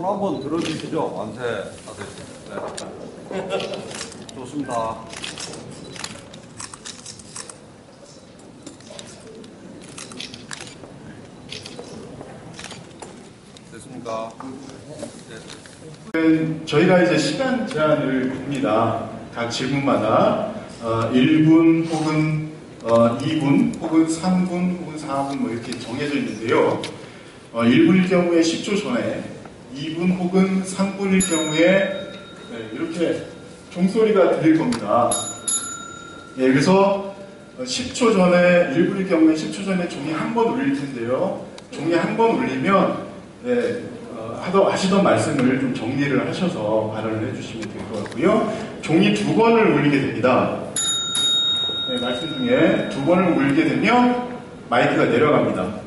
손 한번 들어주시죠. 만세 아저씨. 네. 좋습니다. 됐습니까? 네. 저희가 이제 시간 제한을 둡니다. 각 질문마다 1분 혹은 2분 혹은 3분 혹은 4분 뭐 이렇게 정해져 있는데요. 1분일 경우에 10초 전에, 2분 혹은 3분일 경우에 이렇게 종소리가 들릴 겁니다. 예, 그래서 10초 전에, 1분일 경우에 10초 전에 종이 한 번 울릴 텐데요. 종이 한 번 울리면 하시던 말씀을 좀 정리를 하셔서 발언을 해주시면 될 것 같고요. 종이 2번을 울리게 됩니다. 네, 말씀 중에 2번을 울리게 되면 마이크가 내려갑니다.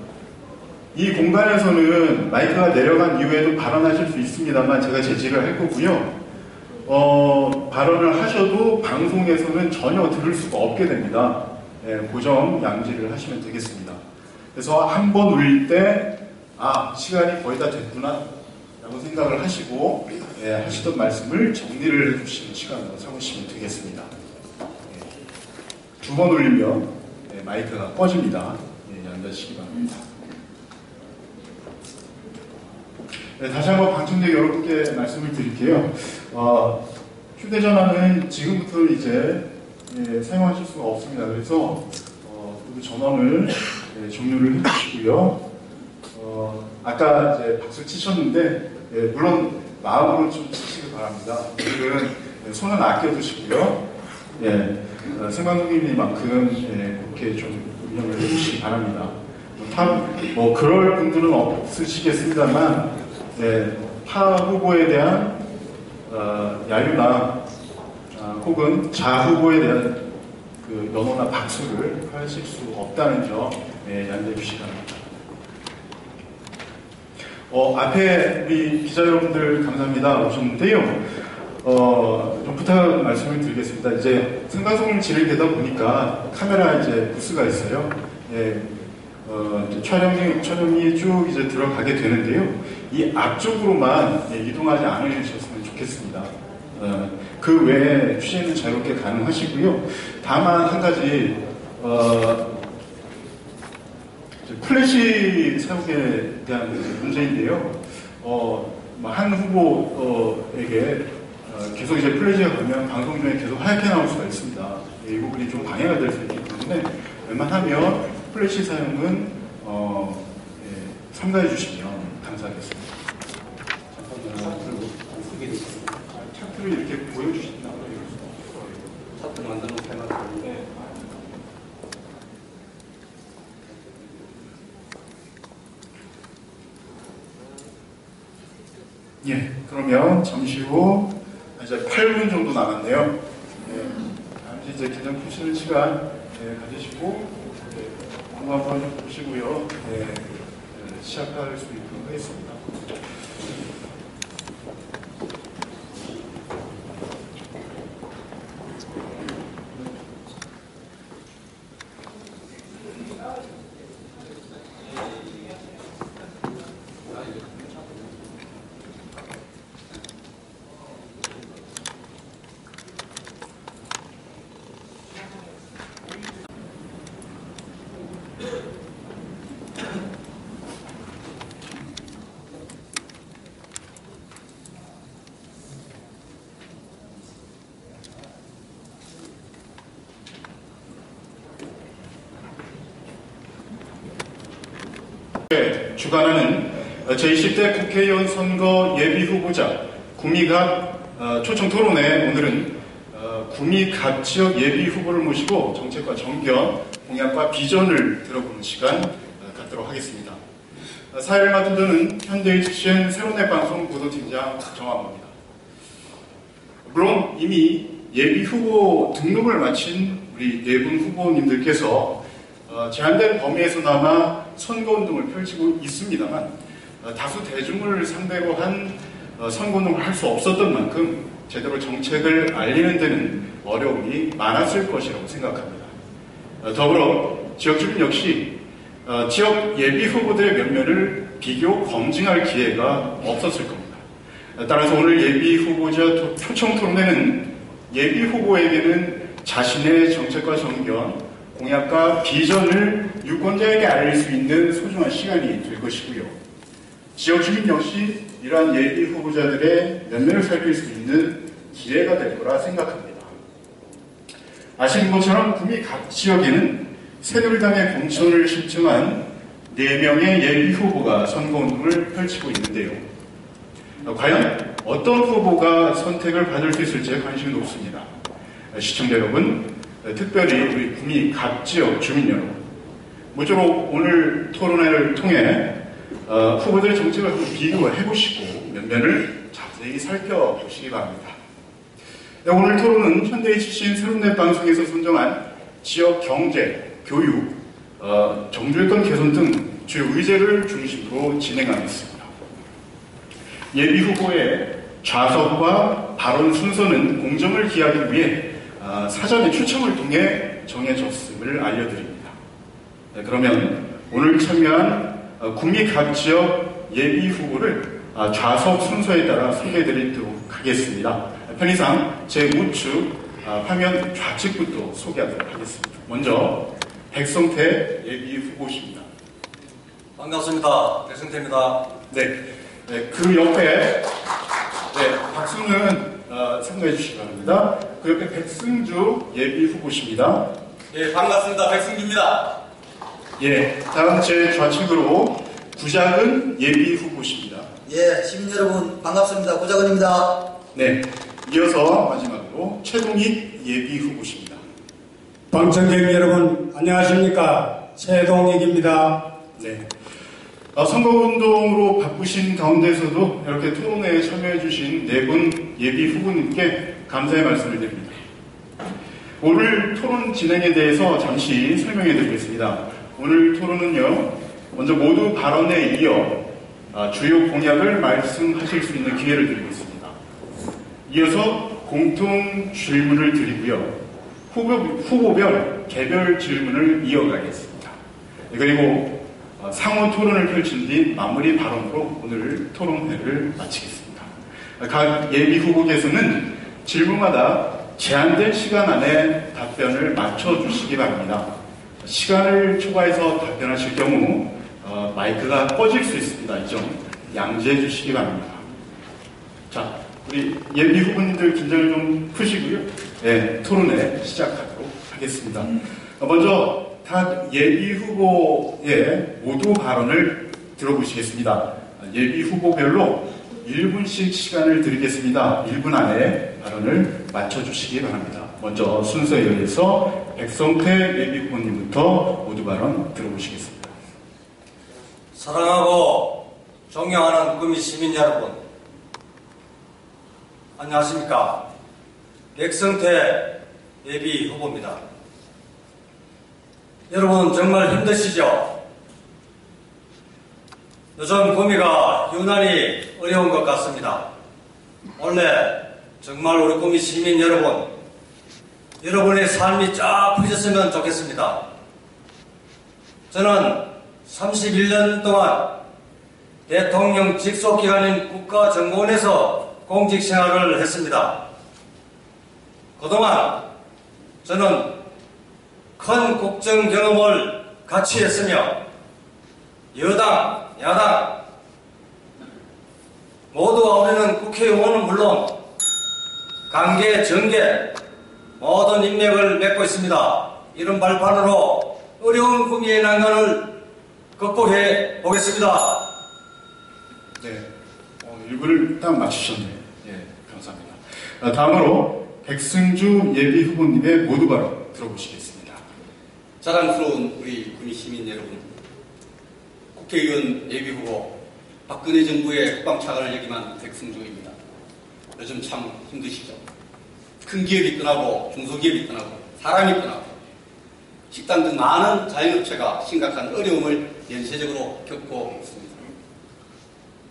이 공간에서는 마이크가 내려간 이후에도 발언하실 수 있습니다만 제가 제지를 할 거고요. 발언을 하셔도 방송에서는 전혀 들을 수가 없게 됩니다. 네, 그 점 양지를 하시면 되겠습니다. 그래서 한 번 울릴 때 시간이 거의 다 됐구나 라고 생각을 하시고 하시던 말씀을 정리를 해주시는 시간으로 삼으시면 되겠습니다. 2번 울리면 마이크가 꺼집니다. 양지하시기 바랍니다. 다시 한번 방청객 여러분께 말씀을 드릴게요. 휴대전화는 지금부터 이제 사용하실 수가 없습니다. 그래서 모두 전원을 종료를 해주시고요. 아까 이제 박수 치셨는데 물론 마음으로 좀 치시기 바랍니다. 오늘은 손은 아껴두시고요. 생방송님만큼 그렇게 좀 운영을 해주시기 바랍니다. 뭐 그럴 분들은 없으시겠습니다만 타 후보에 대한 야유나 혹은 자 후보에 대한 그 연호나 박수를 하실 수 없다는 점 양해해 주시기 바랍니다. 앞에 우리 기자 여러분들 감사합니다 오셨는데요. 좀 부탁 말씀을 드리겠습니다. 이제 생방송을 진행되다 보니까 카메라 이제 부스가 있어요. 이제 촬영이 쭉 이제 들어가게 되는데요. 이 앞쪽으로만 이동하지 않으셨으면 좋겠습니다. 그 외에 취재는 자유롭게 가능하시고요. 다만 한 가지 플래시 사용에 대한 문제인데요. 한 후보에게 계속 이제 플래시가 가면 방송 중에 계속 하얗게 나올 수가 있습니다. 이 부분이 좀 방해가 될 수 있기 때문에 웬만하면 플래시 사용은 삼가해 주시면 감사하겠습니다. 차트를 이렇게 보여주신다고 차트 만드는 패널인데 그러면 잠시 후 이제 8분 정도 남았네요. 잠시 이제 긴장 푸시는 시간 가지시고 공부 한번 좀 보시고요. 시작할 수 있도록 하겠습니다. 주관하는 제20대 국회의원 선거 예비 후보자 구미갑 초청 토론회, 오늘은 구미갑 지역 예비 후보를 모시고 정책과 정견, 공약과 비전을 들어보는 시간 갖도록 하겠습니다. 사회를 맡은 저는 현대의 GCN 세로넷 방송 보도팀장 정한모입니다. 물론 이미 예비 후보 등록을 마친 우리 네 분 후보님들께서 제한된 범위에서나마 선거운동을 펼치고 있습니다만 다수 대중을 상대로 한 선거운동을 할 수 없었던 만큼 제대로 정책을 알리는 데는 어려움이 많았을 것이라고 생각합니다. 더불어 지역 주민 역시 지역 예비 후보들의 면면을 비교 검증할 기회가 없었을 겁니다. 따라서 오늘 예비 후보자 초청 토론회는 예비 후보에게는 자신의 정책과 정견, 공약과 비전을 유권자에게 알릴 수 있는 소중한 시간이 될 것이고요. 지역 주민 역시 이러한 예비 후보자들의 면면을 살필 수 있는 기회가 될 거라 생각합니다. 아시는 것처럼 구미 각 지역에는 새누리당의 공천을 신청한 4명의 예비 후보가 선거운동을 펼치고 있는데요. 과연 어떤 후보가 선택을 받을 수 있을지 관심이 높습니다. 시청자 여러분, 특별히 우리 구미 각 지역 주민 여러분, 모쪼록 오늘 토론회를 통해 후보들의 정책을 한번 비교해보시고 면면을 자세히 살펴보시기 바랍니다. 오늘 토론은 현대HCN 새롭네 방송에서 선정한 지역 경제, 교육, 정주여건 개선 등 주요 의제를 중심으로 진행하겠습니다. 예비 후보의 좌석과 발언 순서는 공정을 기하기 위해 사전에 추첨을 통해 정해졌음을 알려드립니다. 그러면 오늘 참여한 구미 각 지역 예비 후보를 좌석 순서에 따라 소개해드리도록 하겠습니다. 편의상 제5축 화면 좌측부터 소개하도록 하겠습니다. 먼저 백성태 예비 후보십니다. 반갑습니다. 백성태입니다. 네, 그 옆에 박수는 참가해 주시기 바랍니다. 그 옆에 백승주 예비 후보십니다. 예, 반갑습니다. 백승주입니다. 예, 다음 제 좌측으로 구작은 예비 후보십니다. 예, 시민 여러분 반갑습니다. 고작은입니다. 네, 이어서 마지막으로 최동익 예비 후보십니다. 방청객 여러분 안녕하십니까, 최동익입니다. 네, 선거운동으로 바쁘신 가운데서도 이렇게 토론회에 참여해주신 4분 예비 후보님께 감사의 말씀을 드립니다. 오늘 토론 진행에 대해서 잠시 설명해 드리겠습니다. 오늘 토론은요, 먼저 모두 발언에 이어 주요 공약을 말씀하실 수 있는 기회를 드리겠습니다. 이어서 공통 질문을 드리고요. 후보별 개별 질문을 이어가겠습니다. 그리고 상호 토론을 펼친 뒤 마무리 발언으로 오늘 토론회를 마치겠습니다. 각 예비 후보께서는 질문마다 제한된 시간 안에 답변을 맞춰주시기 바랍니다. 시간을 초과해서 답변하실 경우 마이크가 꺼질 수 있습니다. 이 점 양지해 주시기 바랍니다. 자, 우리 예비 후보님들 긴장을 좀 푸시고요. 네, 토론회 시작하도록 하겠습니다. 먼저 각 예비 후보의 모두 발언을 들어보시겠습니다. 예비 후보별로 1분씩 시간을 드리겠습니다. 1분 안에 발언을 맞춰주시기 바랍니다. 먼저 순서에 의해서 백성태 예비 후보님부터 모두 발언 들어보시겠습니다. 사랑하고 존경하는 구미 시민 여러분, 안녕하십니까. 백성태 예비 후보입니다. 여러분 정말 힘드시죠? 요즘 구미가 유난히 어려운 것 같습니다. 원래 정말 우리 구미 시민 여러분, 여러분의 삶이 쫙 펴졌으면 좋겠습니다. 저는 31년 동안 대통령 직속기관인 국가정보원에서 공직생활을 했습니다. 그동안 저는 큰 국정 경험을 같이 했으며 여당, 야당 모두 아우르는 국회의원은 물론 관계, 정계 모든 인맥을 맺고 있습니다. 이런 발판으로 어려운 구미의 난관을 극복해 보겠습니다. 네, 1분을 딱 맞추셨네요. 예, 감사합니다. 다음으로 백승주 예비 후보님의 모두 발언 들어보시겠습니다. 자랑스러운 우리 구미 시민 여러분, 국회의원 예비 후보 박근혜 정부의 국방차관을 역임한 백승주입니다. 요즘 참 힘드시죠? 큰 기업이 떠나고 중소기업이 떠나고 사람이 떠나고 식당 등 많은 자영업체가 심각한 어려움을 연쇄적으로 겪고 있습니다.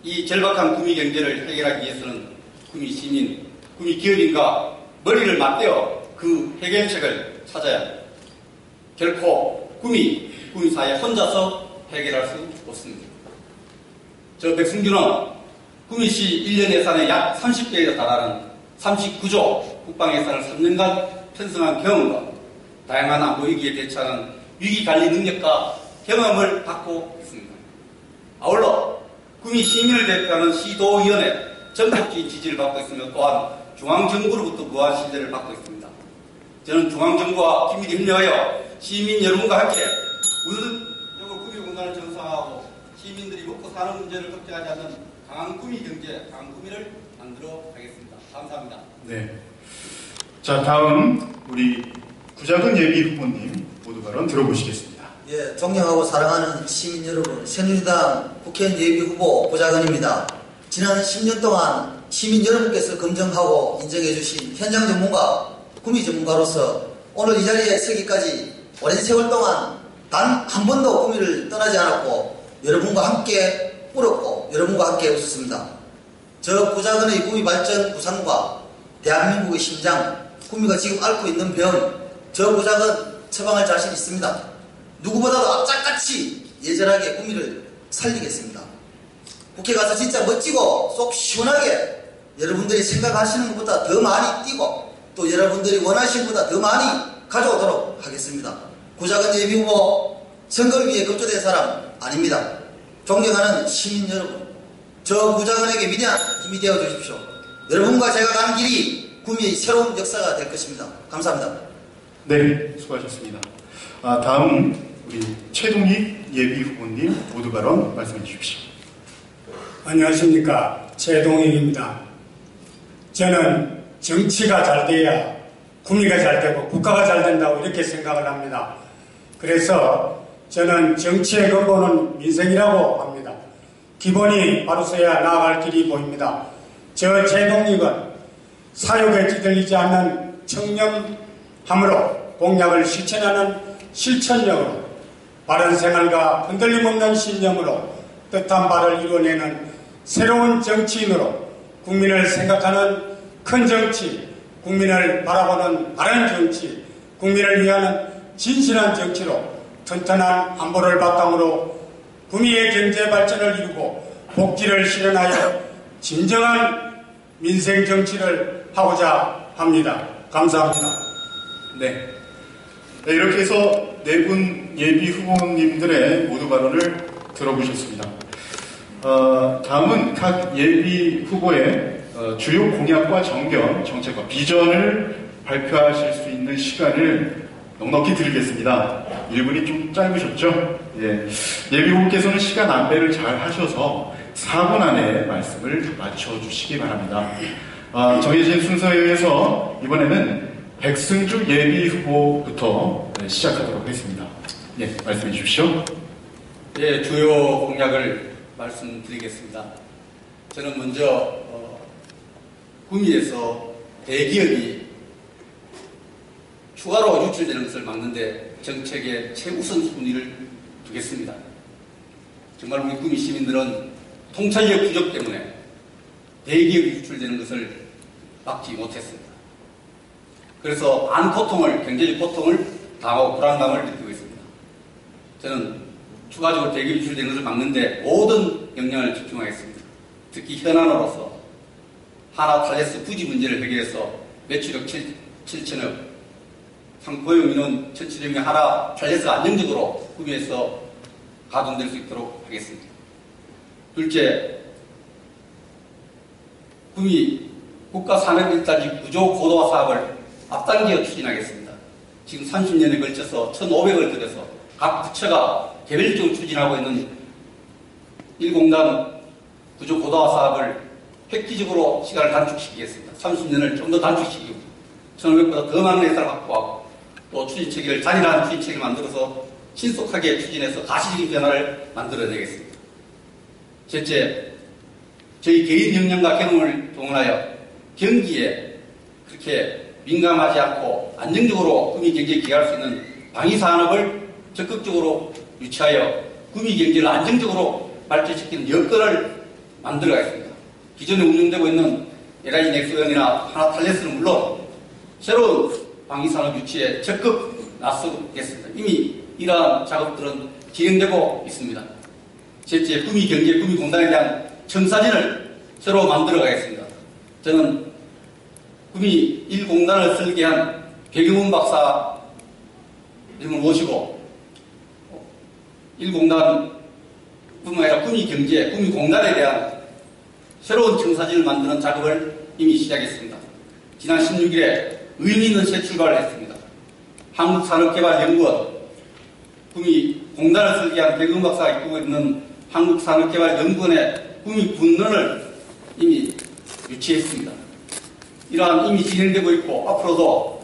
이 절박한 구미 경제를 해결하기 위해서는 구미 시민, 구미 기업인과 머리를 맞대어 그 해결책을 찾아야 합니다. 결코 구미 사회 혼자서 해결할 수 없습니다. 저 백승주는 구미시 1년 예산의 약 30배에 달하는 39조 국방 예산을 3년간 편성한 경험과 다양한 안보 위기에 대처하는 위기관리 능력과 경험을 갖고 있습니다. 아울러 구미 시민을 대표하는 시도위원회 전폭적인 지지를 받고 있으며 또한 중앙정부로부터 무한 신뢰를 받고 있습니다. 저는 중앙정부와 긴밀히 협력하여 시민 여러분과 함께 우선적으로 구미 공간을 정상화하고 시민들이 먹고 사는 문제를 걱정하지 않는 강한 구미 경제, 강한 구미를 만들어 가겠습니다. 감사합니다. 네. 자, 다음 우리 구자근 예비 후보님 모두 발언 들어보시겠습니다. 예, 존경하고 사랑하는 시민 여러분, 새누리당 국회의원 예비 후보 구자근입니다. 지난 10년 동안 시민 여러분께서 검증하고 인정해주신 현장 전문가, 구미 전문가로서 오늘 이 자리에 서기까지 오랜 세월 동안 단 한 번도 구미를 떠나지 않았고 여러분과 함께 울었고 여러분과 함께 웃었습니다. 저 구자근의 구미 발전 구상과 대한민국의 심장, 구미가 지금 앓고 있는 병, 저 구자근 처방할 자신 있습니다. 누구보다도 악착같이 예절하게 구미를 살리겠습니다. 국회 가서 진짜 멋지고 속 시원하게 여러분들이 생각하시는 것보다 더 많이 뛰고 또 여러분들이 원하시는 것보다 더 많이 가져오도록 하겠습니다. 구자근 예비 후보 선거를 위해 급조된 사람 아닙니다. 존경하는 시민 여러분, 저 구자근에게 위대한 힘이 되어 주십시오. 여러분과 제가 가는 길이 구미의 새로운 역사가 될 것입니다. 감사합니다. 네, 수고하셨습니다. 다음 우리 최동익 예비 후보님 모두 발언 말씀해 주십시오. 안녕하십니까. 최동익입니다. 저는 정치가 잘 돼야 구미가 잘 되고 국가가 잘 된다고 이렇게 생각을 합니다. 그래서 저는 정치의 근본은 민생이라고 합니다. 기본이 바로서야 나아갈 길이 보입니다. 저 최동익은 사욕에 찌들리지 않는 청렴함으로 공약을 실천하는 실천력으로 바른 생활과 흔들림 없는 신념으로 뜻한 바를 이뤄내는 새로운 정치인으로 국민을 생각하는 큰 정치, 국민을 바라보는 바른 정치, 국민을 위하는 진실한 정치로 튼튼한 안보를 바탕으로 구미의 경제 발전을 이루고 복지를 실현하여 진정한 민생 정치를 하고자 합니다. 감사합니다. 네. 네, 이렇게 해서 네 분 예비 후보님들의 모두 발언을 들어보셨습니다. 다음은 각 예비 후보의 주요 공약과 정견, 정책과 비전을 발표하실 수 있는 시간을 넉넉히 드리겠습니다. 1분이 좀 짧으셨죠? 예. 예비 후보께서는 시간 안배를 잘 하셔서 4분 안에 말씀을 맞춰주시기 바랍니다. 정해진 순서에 의해서 이번에는 백승주 예비 후보부터 시작하도록 하겠습니다. 예, 말씀해 주십시오. 예, 주요 공약을 말씀드리겠습니다. 저는 먼저 구미에서 대기업이 추가로 유출되는 것을 막는데 정책의 최우선 순위를 두겠습니다. 정말 우리 구미 시민들은 통찰력 부족 때문에 대기업이 유출되는 것을 막지 못했습니다. 그래서 많은 고통을, 경제적 고통을 당하고 불안감을 느끼고 있습니다. 저는 추가적으로 대기업 유출되는 것을 막는데 모든 역량을 집중하겠습니다. 특히 현안으로서 하나탈레스 부지 문제를 해결해서 매출액 7천억, 상고용 인원 1,700명 하나탈레스가 안정적으로 구미에서 가동될 수 있도록 하겠습니다. 둘째, 구미 국가산업일자지 구조 고도화 사업을 앞당겨 추진하겠습니다. 지금 30년에 걸쳐서 1,500을 들여서 각 부처가 개별적으로 추진하고 있는 1공단 구조 고도화 사업을 획기적으로 시간을 단축시키겠습니다. 30년을 좀 더 단축시키고 1,500보다 더 많은 예산을 확보하고 또 추진체계를 잔인한 추진체계를 만들어서 신속하게 추진해서 가시적인 변화를 만들어내겠습니다. 셋째, 저희 개인 역량과 경험을 동원하여 경기에 그렇게 민감하지 않고 안정적으로 구미 경제에 기여할 수 있는 방위산업을 적극적으로 유치하여 구미 경제를 안정적으로 발전시키는 여건을 만들어가겠습니다. 기존에 운영되고 있는 LIG 넥스원이나 하나탈레스는 물론 새로운 방위산업 유치에 적극 나서겠습니다. 이미 이러한 작업들은 진행되고 있습니다. 셋째, 구미 경제, 구미 공단에 대한 청사진을 새로 만들어 가겠습니다. 저는 구미 1공단을 설계한 백영훈 박사님을 모시고 1공단 뿐만 아니라 구미 경제, 구미 공단에 대한 새로운 청사진을 만드는 작업을 이미 시작했습니다. 지난 16일에 의미 있는 새 출발을 했습니다. 한국산업개발연구원, 구미 공단을 설계한 백영훈 박사가 이끌고 있는 한국산업개발연구원의 구미 군론을 이미 유치했습니다. 이러한 이미 진행되고 있고 앞으로도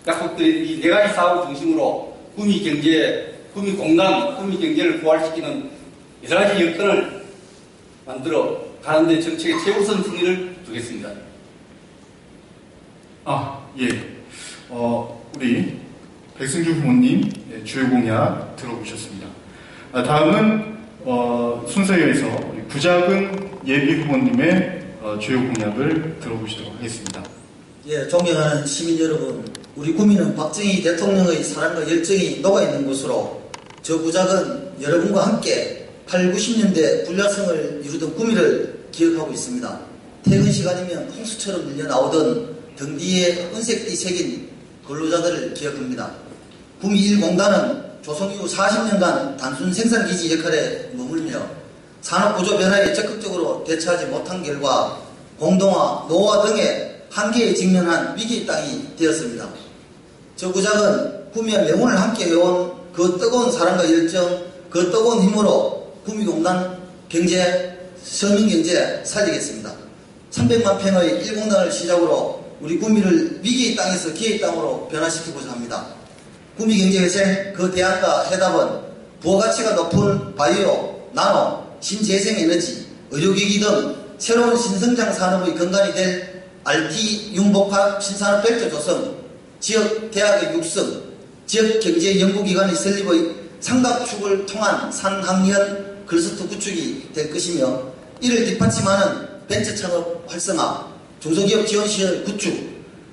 약속드린 이 4가지 사업을 중심으로 구미 경제, 구미 공단, 구미 경제를 부활시키는 여러 가지 여건을 만들어 가는데 정책의 최우선 순위를 두겠습니다. 예. 우리 백승주 후보님 주요 공약 들어보셨습니다. 다음은 순서에 의해서 우리 구자근 예비 후보님의 주요 공약을 들어보시도록 하겠습니다. 예, 존경하는 시민 여러분, 우리 구미는 박정희 대통령의 사랑과 열정이 녹아있는 곳으로 저 구작은 여러분과 함께 8, 90년대 불야성을 이루던 구미를 기억하고 있습니다. 퇴근 시간이면 홍수처럼 밀려나오던 등 뒤에 은색띠 새긴 근로자들을 기억합니다. 구미 1공단은 조선 이후 40년간 단순 생산기지 역할에 머물며 산업구조 변화에 적극적으로 대처하지 못한 결과 공동화, 노화 등의 한계에 직면한 위기의 땅이 되었습니다. 저 구작은 구미와 명운을 함께 해온 그 뜨거운 사랑과 열정, 그 뜨거운 힘으로 구미공단 경제, 서민경제 살리겠습니다. 300만 평의 1공단을 시작으로 우리 구미를 위기의 땅에서 기회의 땅으로 변화시키고자 합니다. 구미경제회생 그 대안과 해답은 부가가치가 높은 바이오, 나노, 신재생에너지, 의료기기 등 새로운 신성장 산업의 근간이 될 RT, 융복합 신산업벨트 조성, 지역 대학의 육성, 지역 경제 연구기관의 설립의 상각축을 통한 산학년 클러스터 구축이 될 것이며 이를 뒷받침하는 벤처창업 활성화, 중소기업 지원시설 구축,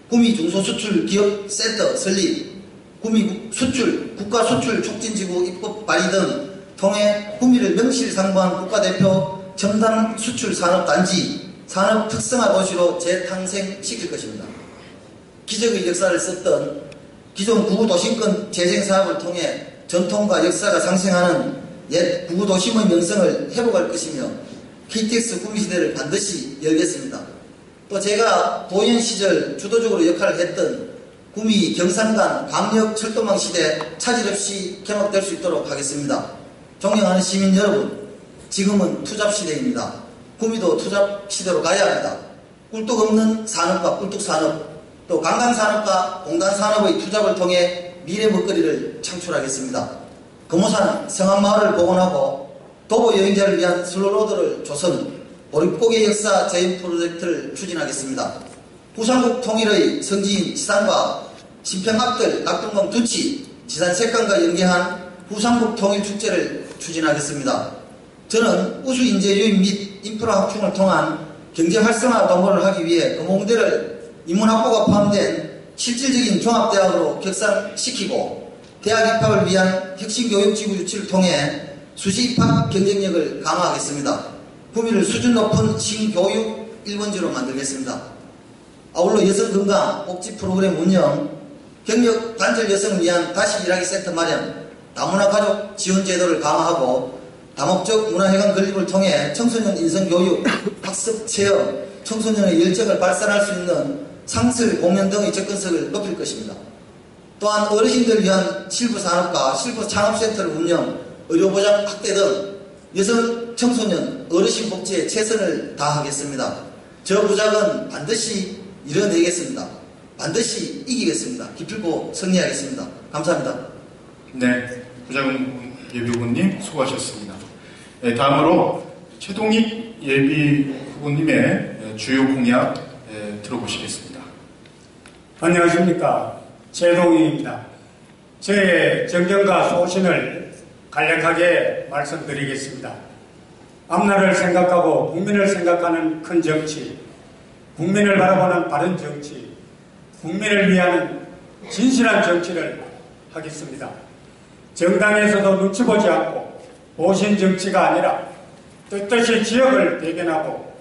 구미 중소수출기업 센터 설립, 구미 수출, 국가수출 촉진지구 입법 발의 등 통해 구미를 명실상부한 국가대표 첨단 수출 산업단지, 산업 특성화 도시로 재탄생시킬 것입니다. 기적의 역사를 썼던 기존 구구도심권 재생사업을 통해 전통과 역사가 상생하는 옛 구구도심의 명성을 회복할 것이며 KTX 구미시대를 반드시 열겠습니다. 또 제가 도연 시절 주도적으로 역할을 했던 구미 경상단 광역 철도망 시대 차질 없이 개막될 수 있도록 하겠습니다. 존경하는 시민 여러분, 지금은 투잡 시대입니다. 구미도 투잡 시대로 가야 합니다. 꿀뚝 없는 산업과 꿀뚝 산업, 또 관광산업과 공단산업의 투잡을 통해 미래 먹거리를 창출하겠습니다. 금호산 성안마을을 복원하고 도보 여행자를 위한 슬로로드를 조성, 보릿고개 역사 재현 프로젝트를 추진하겠습니다. 부산국 통일의 성지인 지산과 신평합들 낙동강 두치 지산색강과 연계한 부산국 통일축제를 추진하겠습니다. 저는 우수인재 유입 및 인프라 확충을 통한 경제 활성화 도모를 하기 위해 금호공대를 인문학부가 포함된 실질적인 종합대학으로 격상시키고 대학 입학을 위한 혁신교육지구 유치를 통해 수시 입학 경쟁력을 강화하겠습니다. 구미를 수준 높은 신교육 1번지로 만들겠습니다. 아울러 여성건강 복지 프로그램 운영, 경력 단절 여성을 위한 다시 일하기 센터 마련, 다문화 가족 지원 제도를 강화하고 다목적 문화회관 건립을 통해 청소년 인성교육, 학습 체험, 청소년의 열정을 발산할 수 있는 상설, 공연 등의 접근성을 높일 것입니다. 또한 어르신들을 위한 실부산업과 실부창업센터를 운영, 의료보장 확대 등 여성, 청소년, 어르신 복지에 최선을 다하겠습니다. 저 부작은 반드시 이뤄내겠습니다. 반드시 이기겠습니다. 기필코 승리하겠습니다. 감사합니다. 네, 구자근 예비후보님 수고하셨습니다. 네, 다음으로 최동익 예비 후보님의 주요 공약 들어보시겠습니다. 안녕하십니까. 최동익입니다. 제 정견과 소신을 간략하게 말씀드리겠습니다. 앞날을 생각하고 국민을 생각하는 큰 정치, 국민을 바라보는 바른 정치, 국민을 위한 진실한 정치를 하겠습니다. 정당에서도 눈치 보지 않고 보신 정치가 아니라 뜻뜻이 지역을 대변하고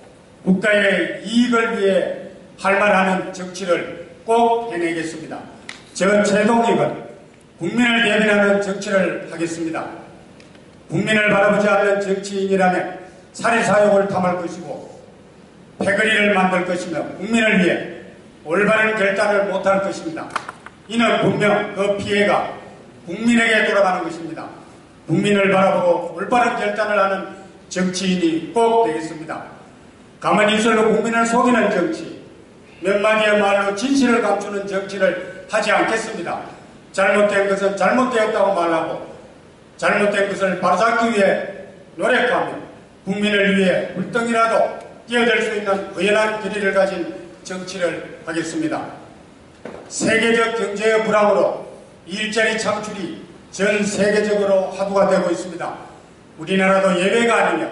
국가의 이익을 위해 할 말하는 정치를 꼭 해내겠습니다. 저 최동익은 국민을 대변하는 정치를 하겠습니다. 국민을 바라보지 않는 정치인이라면 사리사욕을 탐할 것이고 패거리를 만들 것이며 국민을 위해 올바른 결단을 못할 것입니다. 이는 분명 그 피해가 국민에게 돌아가는 것입니다. 국민을 바라보고 올바른 결단을 하는 정치인이 꼭 되겠습니다. 가만히 있어도 국민을 속이는 정치, 몇 마디의 말로 진실을 감추는 정치를 하지 않겠습니다. 잘못된 것은 잘못되었다고 말하고 잘못된 것을 바로잡기 위해 노력하며 국민을 위해 불덩이라도 뛰어들 수 있는 의연한 결의를 가진 정치를 하겠습니다. 세계적 경제의 불황으로 일자리 창출이 전 세계적으로 화두가 되고 있습니다. 우리나라도 예외가 아니며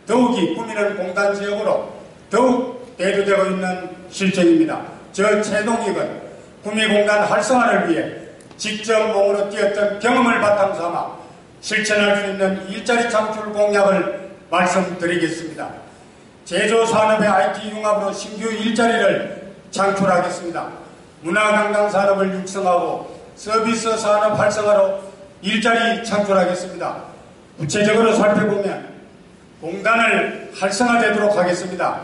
더욱이 구민은 공단 지역으로 더욱 대두되고 있는 실정입니다. 저 최동익은 구미공단 활성화를 위해 직접 몸으로 뛰었던 경험을 바탕 삼아 실천할 수 있는 일자리 창출 공약을 말씀드리겠습니다. 제조산업의 IT 융합으로 신규 일자리를 창출하겠습니다. 문화관광 산업을 육성하고 서비스 산업 활성화로 일자리 창출하겠습니다. 구체적으로 살펴보면 공단을 활성화되도록 하겠습니다.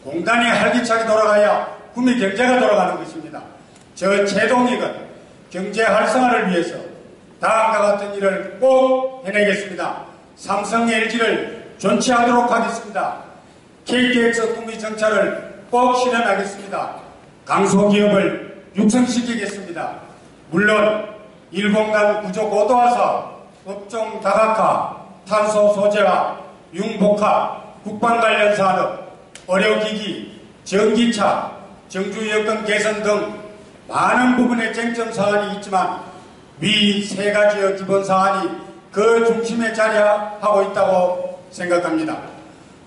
공단이 활기차게 돌아가야 구미 경제가 돌아가는 것입니다. 저 최동익은 경제 활성화를 위해서 다음과 같은 일을 꼭 해내겠습니다. 삼성 LG를 존치하도록 하겠습니다. KTX 구미 정차를 꼭 실현하겠습니다. 강소기업을 육성시키겠습니다. 물론 일공단 구조 고도화사, 업종 다각화, 탄소 소재화, 융복화, 국방 관련 산업, 의료기기, 전기차, 정주 여건 개선 등 많은 부분의 쟁점 사안이 있지만 위 세 가지의 기본 사안이 그 중심에 자리하고 있다고 생각합니다.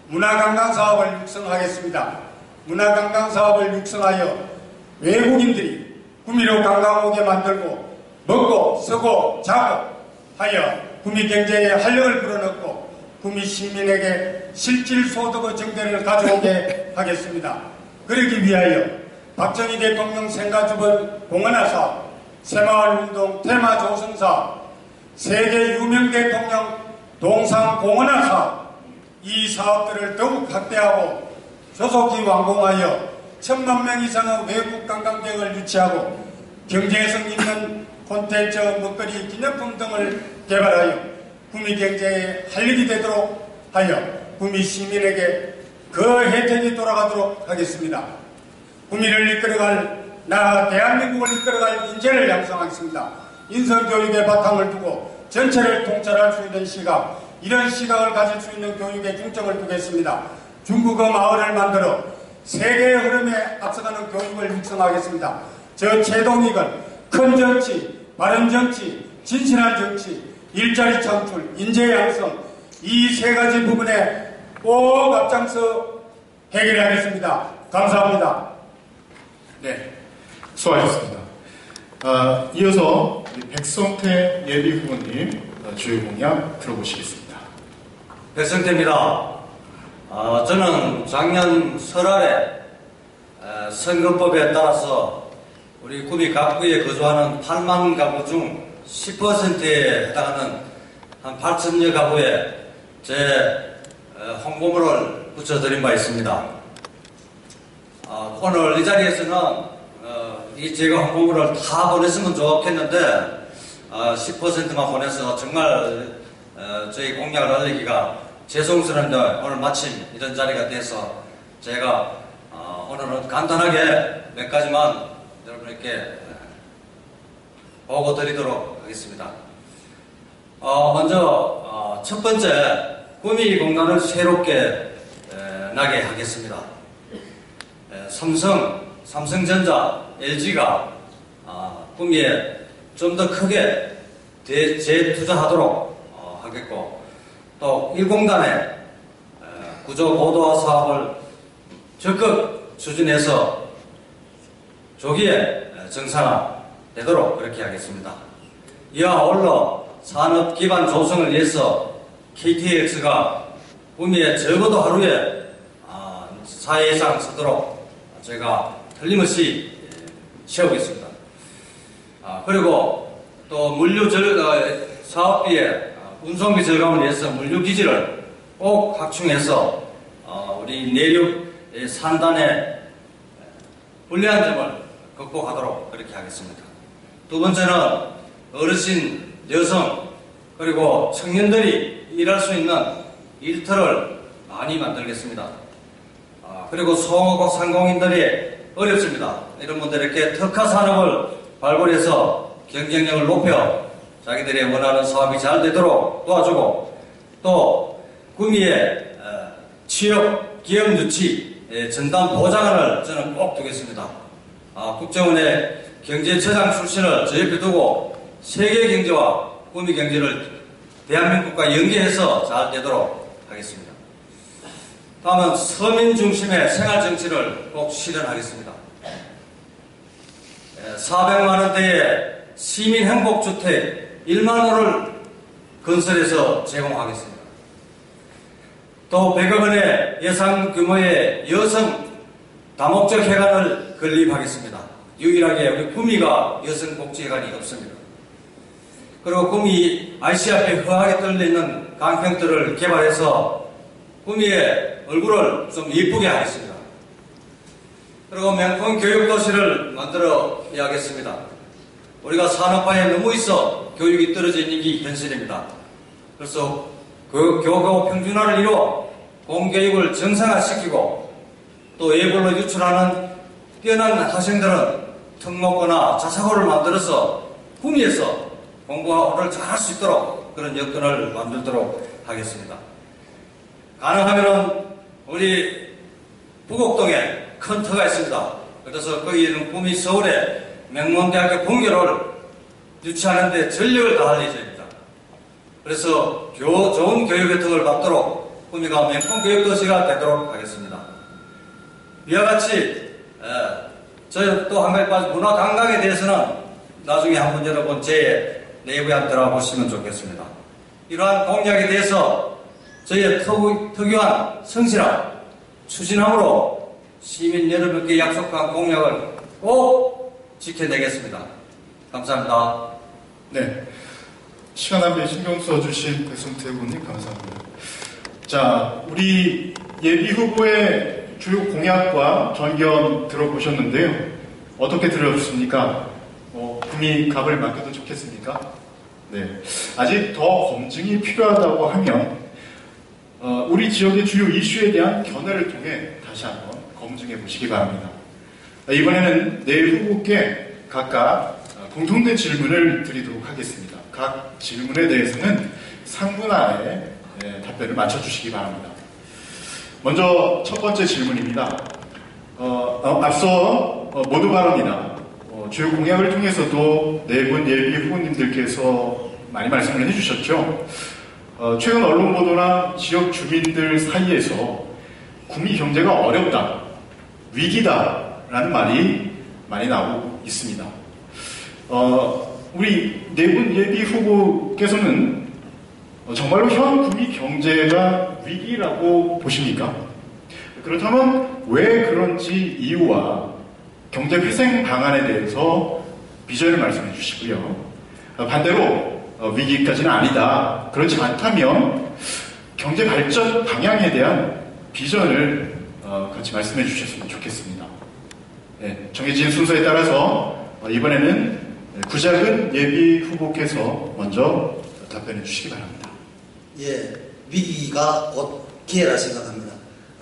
문화관광 사업을 육성하겠습니다. 문화관광 사업을 육성하여 외국인들이 구미로 관광 오게 만들고 먹고 쓰고 자고 하여 구미 경제에 활력을 불어넣고 구미 시민에게 실질 소득의 증대를 가져오게 하겠습니다. 그러기 위하여 박정희 대통령 생가주번 공원화 사업, 새마을운동 테마 조성 사업, 세계 유명 대통령 동상 공원화 사업, 이 사업들을 더욱 확대하고 조속히 완공하여 1000만 명 이상의 외국 관광객을 유치하고 경제성 있는 콘텐츠, 먹거리, 기념품 등을 개발하여 구미 경제에 활력이 되도록 하여 구미 시민에게 그 혜택이 돌아가도록 하겠습니다. 구미를 이끌어갈, 대한민국을 이끌어갈 인재를 양성하겠습니다. 인성교육의 바탕을 두고 전체를 통찰할 수 있는 시각, 이런 시각을 가질 수 있는 교육에 중점을 두겠습니다. 중국어 마을을 만들어 세계의 흐름에 앞서가는 교육을 육성하겠습니다. 저 최동익은 큰 정치, 바른 정치, 진실한 정치, 일자리 창출, 인재 양성, 이 세 가지 부분에 꼭 앞장서 해결하겠습니다. 감사합니다. 네, 수고하셨습니다. 이어서 백성태 예비후보님 주요 공약 들어보시겠습니다. 백성태입니다. 저는 작년 설날에 선거법에 따라서 우리 구미 각구에 거주하는 8만 가구 중 10%에 해당하는 한 8천여 가구에 제 홍보물을 붙여드린 바 있습니다. 오늘 이 자리에서는 제가 홍보물을 다 보냈으면 좋겠는데 10%만 보내서 정말 저희 공약을 알리기가 죄송스러운데 오늘 마침 이런 자리가 돼서 제가 오늘은 간단하게 몇 가지만 여러분께 보고 드리도록 하겠습니다. 먼저 첫 번째 구미공단을 새롭게 나게 하겠습니다. 삼성전자, LG가 구미에 좀 더 크게 재투자하도록 하겠고, 또 일공단의 구조 고도화 사업을 적극 추진해서 조기에 정상화되도록 그렇게 하겠습니다. 이와 아울러 산업 기반 조성을 위해서 KTX가 구미에 적어도 하루에 사회상 서도록 저희가 틀림없이 채우겠습니다. 그리고 또 사업비의 운송비 절감을 위해서 물류기지를 꼭 확충해서 우리 내륙 산단의 불리한 점을 극복하도록 그렇게 하겠습니다. 두 번째는 어르신, 여성, 그리고 청년들이 일할 수 있는 일터를 많이 만들겠습니다. 그리고 소상공인들이 어렵습니다. 이런 분들에게 특화 산업을 발굴해서 경쟁력을 높여 자기들이 원하는 사업이 잘 되도록 도와주고, 또 구미의 취업, 기업 유치, 전담 보좌관을 저는 꼭 두겠습니다. 국정원의 경제처장 출신을 저 옆에 두고 세계 경제와 구미 경제를 대한민국과 연계해서 잘 되도록 하겠습니다. 다음은 서민 중심의 생활 정치를 꼭 실현하겠습니다. 400만 원대의 시민 행복주택 1만 호를 건설해서 제공하겠습니다. 또 100억 원의 예산 규모의 여성 다목적 회관을 건립하겠습니다. 유일하게 우리 구미가 여성복지회관이 없습니다. 그리고 구미 IC 앞에 허하게 떨려있는 강평들을 개발해서 구미의 얼굴을 좀 예쁘게 하겠습니다. 그리고 명품 교육도시를 만들어 야겠습니다. 우리가 산업화에 너무 있어 교육이 떨어져 있는 게 현실입니다. 그래서 그 교과 평준화를 이루어 공교육을 정상화시키고 또 예불로 유출하는 뛰어난 학생들은 특목고나 자사고를 만들어서 구미에서 공부를 잘할 수 있도록 그런 여건을 만들도록 하겠습니다. 가능하면 우리 부곡동에 큰 터가 있습니다. 그래서 거기에는 구미 서울의 명문대학교 본교를 유치하는 데 전력을 다할 예정입니다. 그래서 좋은 교육 혜택을 받도록 구미가 명품 교육도시가 되도록 하겠습니다. 이와 같이 저희 또 한 가지 빠진 문화관광에 대해서는 나중에 한번 여러분 제 내부에 한번 들어가 보시면 좋겠습니다. 이러한 공약에 대해서 저희의 특유한 성실함, 추진함으로 시민 여러분께 약속한 공약을 꼭 지켜내겠습니다. 감사합니다. 네. 시간 낭비에 신경 써주신 배승태 의원님 감사합니다. 자, 우리 예비 후보의 주요 공약과 전견 들어보셨는데요. 어떻게 들으셨습니까? 구미 갑을 맡겨도 좋겠습니까? 네. 아직 더 검증이 필요하다고 하면 우리 지역의 주요 이슈에 대한 견해를 통해 다시 한번 검증해 보시기 바랍니다. 이번에는 네 후보께 각각 공통된 질문을 드리도록 하겠습니다. 각 질문에 대해서는 3분 안에 답변을 맞춰주시기 바랍니다. 먼저 첫 번째 질문입니다. 앞서 모두 발언이나 주요 공약을 통해서도 네 분 예비 후보님들께서 많이 말씀을 해주셨죠. 최근 언론 보도나 지역 주민들 사이에서 구미 경제가 어렵다, 위기다라는 말이 많이 나오고 있습니다. 우리 네 분 예비 후보께서는 정말로 현 구미 경제가 위기라고 보십니까? 그렇다면 왜 그런지 이유와 경제 회생 방안에 대해서 비전을 말씀해 주시고요. 반대로 위기까지는 아니다. 그렇지 않다면 경제 발전 방향에 대한 비전을 같이 말씀해 주셨으면 좋겠습니다. 네, 정해진 순서에 따라서 이번에는 구작은 예비 후보께서 먼저 답변해 주시기 바랍니다. 예, 위기가 곧 기회라 생각합니다.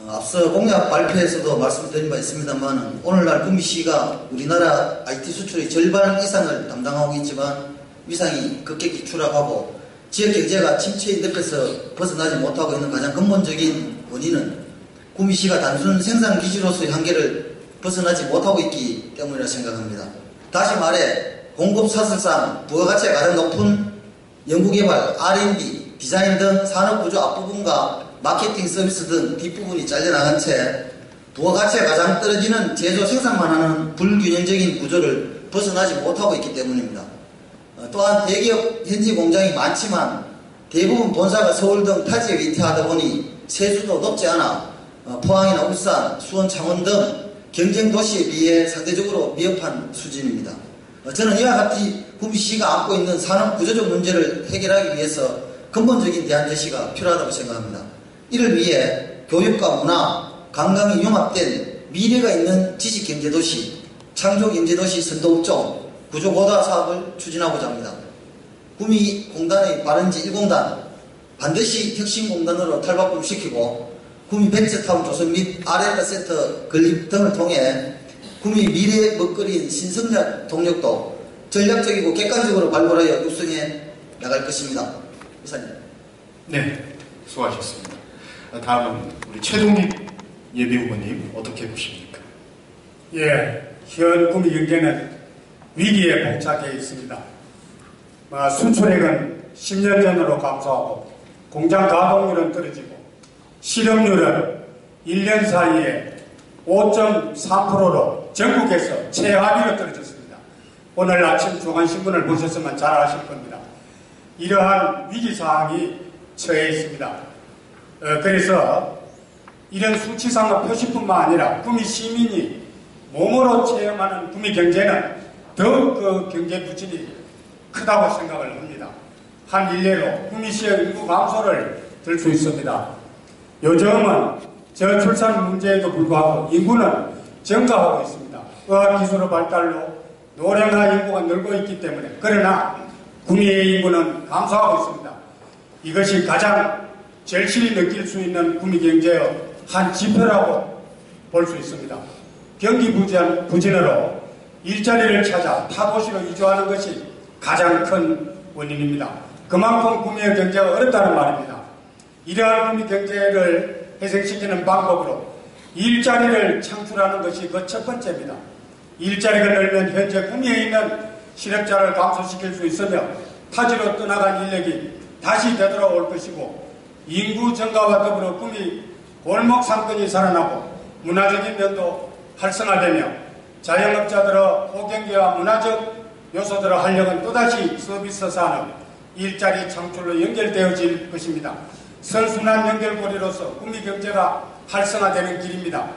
앞서 공약 발표에서도 말씀드린 바 있습니다만 오늘날 구미시가 우리나라 IT 수출의 절반 이상을 담당하고 있지만 위상이 급격히 추락하고 지역 경제가 침체인 늪에서 벗어나지 못하고 있는 가장 근본적인 원인은 구미시가 단순 생산 기지로서의 한계를 벗어나지 못하고 있기 때문이라 생각합니다. 다시 말해 공급 사슬상 부가가치가 가장 높은 연구개발, R&D, 디자인 등 산업구조 앞부분과 마케팅 서비스 등 뒷부분이 잘려나간 채 부가가치가 가장 떨어지는 제조 생산만 하는 불균형적인 구조를 벗어나지 못하고 있기 때문입니다. 또한 대기업 현지 공장이 많지만 대부분 본사가 서울 등 타지에 위치하다 보니 세수도 높지 않아 포항이나 울산, 수원, 창원 등 경쟁도시에 비해 상대적으로 미흡한 수준입니다. 저는 이와 같이 구미시가 안고 있는 산업 구조적 문제를 해결하기 위해서 근본적인 대안 제시가 필요하다고 생각합니다. 이를 위해 교육과 문화, 관광이 융합된 미래가 있는 지식경제도시, 창조경제도시 선도업종, 구조고도화 사업을 추진하고자 합니다. 구미공단의 바른지 1공단, 반드시 혁신공단으로 탈바꿈시키고 구미 벤처타운 조성 및 R&D 센터 건립 등을 통해 구미 미래 먹거리인 신성장 동력도 전략적이고 객관적으로 발굴하여 육성해 나갈 것입니다. 이사님. 네, 수고하셨습니다. 다음은 우리 최동익 예비후보님 어떻게 보십니까? 예, 현 구미 경제는 위기에 봉착해 있습니다. 수출액은 10년 전으로 감소하고 공장 가동률은 떨어지고 실업률은 1년 사이에 5.3%로 전국에서 최하위로 떨어졌습니다. 오늘 아침 중앙신문을 보셨으면 잘 아실 겁니다. 이러한 위기사항이 처해 있습니다. 그래서 이런 수치상의 표시뿐만 아니라 구미 시민이 몸으로 체험하는 구미 경제는 더욱 그 경제 부진이 크다고 생각을 합니다. 한 일례로 구미시의 인구 감소를 들 수 있습니다. 요즘은 저출산 문제에도 불구하고 인구는 증가하고 있습니다. 의학기술의 발달로 노령화 인구가 늘고 있기 때문에, 그러나 구미의 인구는 감소하고 있습니다. 이것이 가장 절실히 느낄 수 있는 구미 경제의 한 지표라고 볼 수 있습니다. 경기 부진으로 일자리를 찾아 타도시로 이주하는 것이 가장 큰 원인입니다. 그만큼 구미의 경제가 어렵다는 말입니다. 이러한 구미 경제를 회생시키는 방법으로 일자리를 창출하는 것이 그 첫 번째입니다. 일자리가 늘면 현재 구미에 있는 실업자를 감소시킬 수 있으며 타지로 떠나간 인력이 다시 되돌아올 것이고, 인구 증가와 더불어 구미 골목 상권이 살아나고 문화적인 면도 활성화되며 자영업자들의 호경기와 문화적 요소들의 활력은 또다시 서비스 산업, 일자리 창출로 연결되어질 것입니다. 선순환 연결고리로서 구미 경제가 활성화되는 길입니다.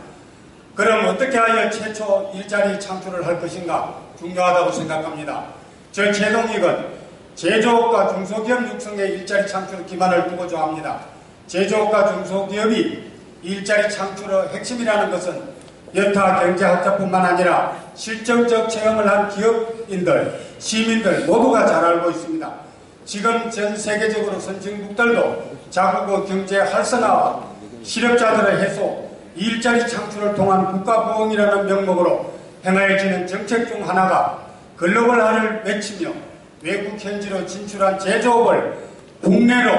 그럼 어떻게 하여 최초 일자리 창출을 할 것인가 중요하다고 생각합니다. 저 최동익은 제조업과 중소기업 육성의 일자리 창출 기반을 두고자 합니다. 제조업과 중소기업이 일자리 창출의 핵심이라는 것은 여타 경제학자뿐만 아니라 실정적 체험을 한 기업인들, 시민들 모두가 잘 알고 있습니다. 지금 전 세계적으로 선진국들도 자국의 경제 활성화와 실업자들의 해소, 일자리 창출을 통한 국가부흥이라는 명목으로 행하여지는 정책 중 하나가 글로벌화를 외치며 외국 현지로 진출한 제조업을 국내로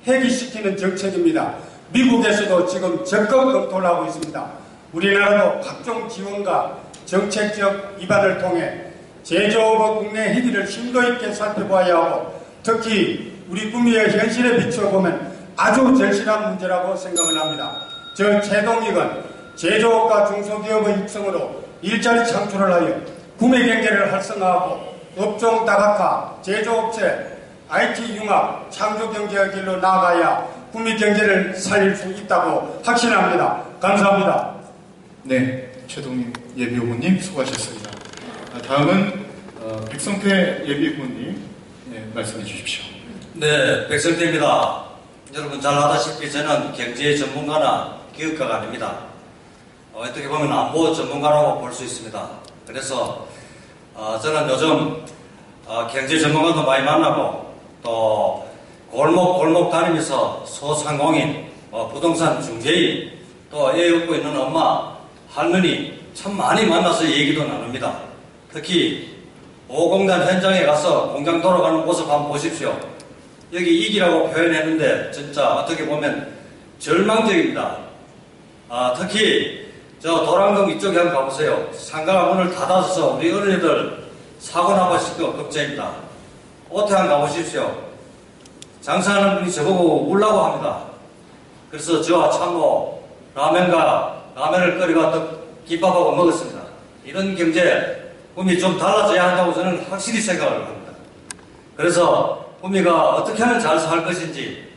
해기시키는 정책입니다. 미국에서도 지금 적극 검토를 하고 있습니다. 우리나라도 각종 지원과 정책적 입안을 통해 제조업의 국내 해기를 심도 있게 살펴봐야 하고, 특히 우리 구미의 현실에 비춰보면 아주 절실한 문제라고 생각을 합니다. 저 최동익은 제조업과 중소기업의 육성으로 일자리 창출을 하여 구매 경제를 활성화하고 업종 다각화, 제조업체, IT 융합, 창조경제의 길로 나아가야 구미 경제를 살릴 수 있다고 확신합니다. 감사합니다. 네, 최동익 예비후보님 수고하셨습니다. 다음은 백성태 예비후보님 말씀해 주십시오. 네, 백성태입니다. 여러분 잘 아다시피 저는 경제 전문가나 기업가가 아닙니다. 어떻게 보면 안보 전문가라고 볼 수 있습니다. 그래서 저는 요즘 경제 전문가도 많이 만나고 또 골목 다니면서 소상공인, 부동산 중개인, 또 애 얻고 있는 엄마, 할머니 참 많이 만나서 얘기도 나눕니다. 특히 보공단 현장에 가서 공장 돌아가는 모습 한번 보십시오. 여기 이기라고 표현했는데 진짜 어떻게 보면 절망적입니다. 특히 저 도랑동 이쪽에 한번 가보세요. 상가가 문을 닫아서 우리 어린이들 사고 나버실까 걱정입니다. 오태한 가보십시오. 장사하는 분이 저보고 울라고 합니다. 그래서 저와 참모 라면을 끓여가 김밥하고 먹었습니다. 이런 경제 꿈이 좀 달라져야 한다고 저는 확실히 생각을 합니다. 그래서 구미가 어떻게 하면 잘 살 것인지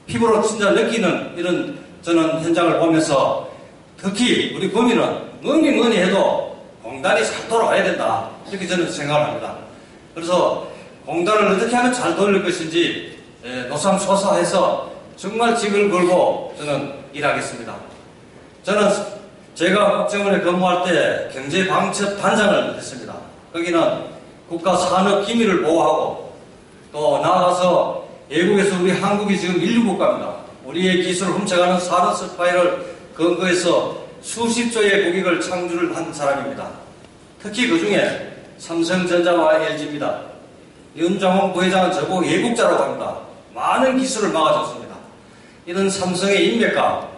피부로 진짜 느끼는 이런 저는 현장을 보면서 특히 우리 구민은 뭐니 해도 공단이 잘 돌아가야 된다. 이렇게 저는 생각을 합니다. 그래서 공단을 어떻게 하면 잘 돌릴 것인지 노심초사해서 정말 직을 걸고 저는 일하겠습니다. 저는 제가 국정원에 근무할 때 경제방첩단장을 했습니다. 거기는 국가 산업 기밀을 보호하고 또 나아가서 외국에서 우리 한국이 지금 인류국가입니다. 우리의 기술을 훔쳐가는 산업 스파이를 근거해서 수십조의 고객을 창출을 한 사람입니다. 특히 그 중에 삼성전자와 LG입니다. 윤정홍 부회장은 저보고 예국자라고 합니다. 많은 기술을 막아줬습니다. 이런 삼성의 인맥과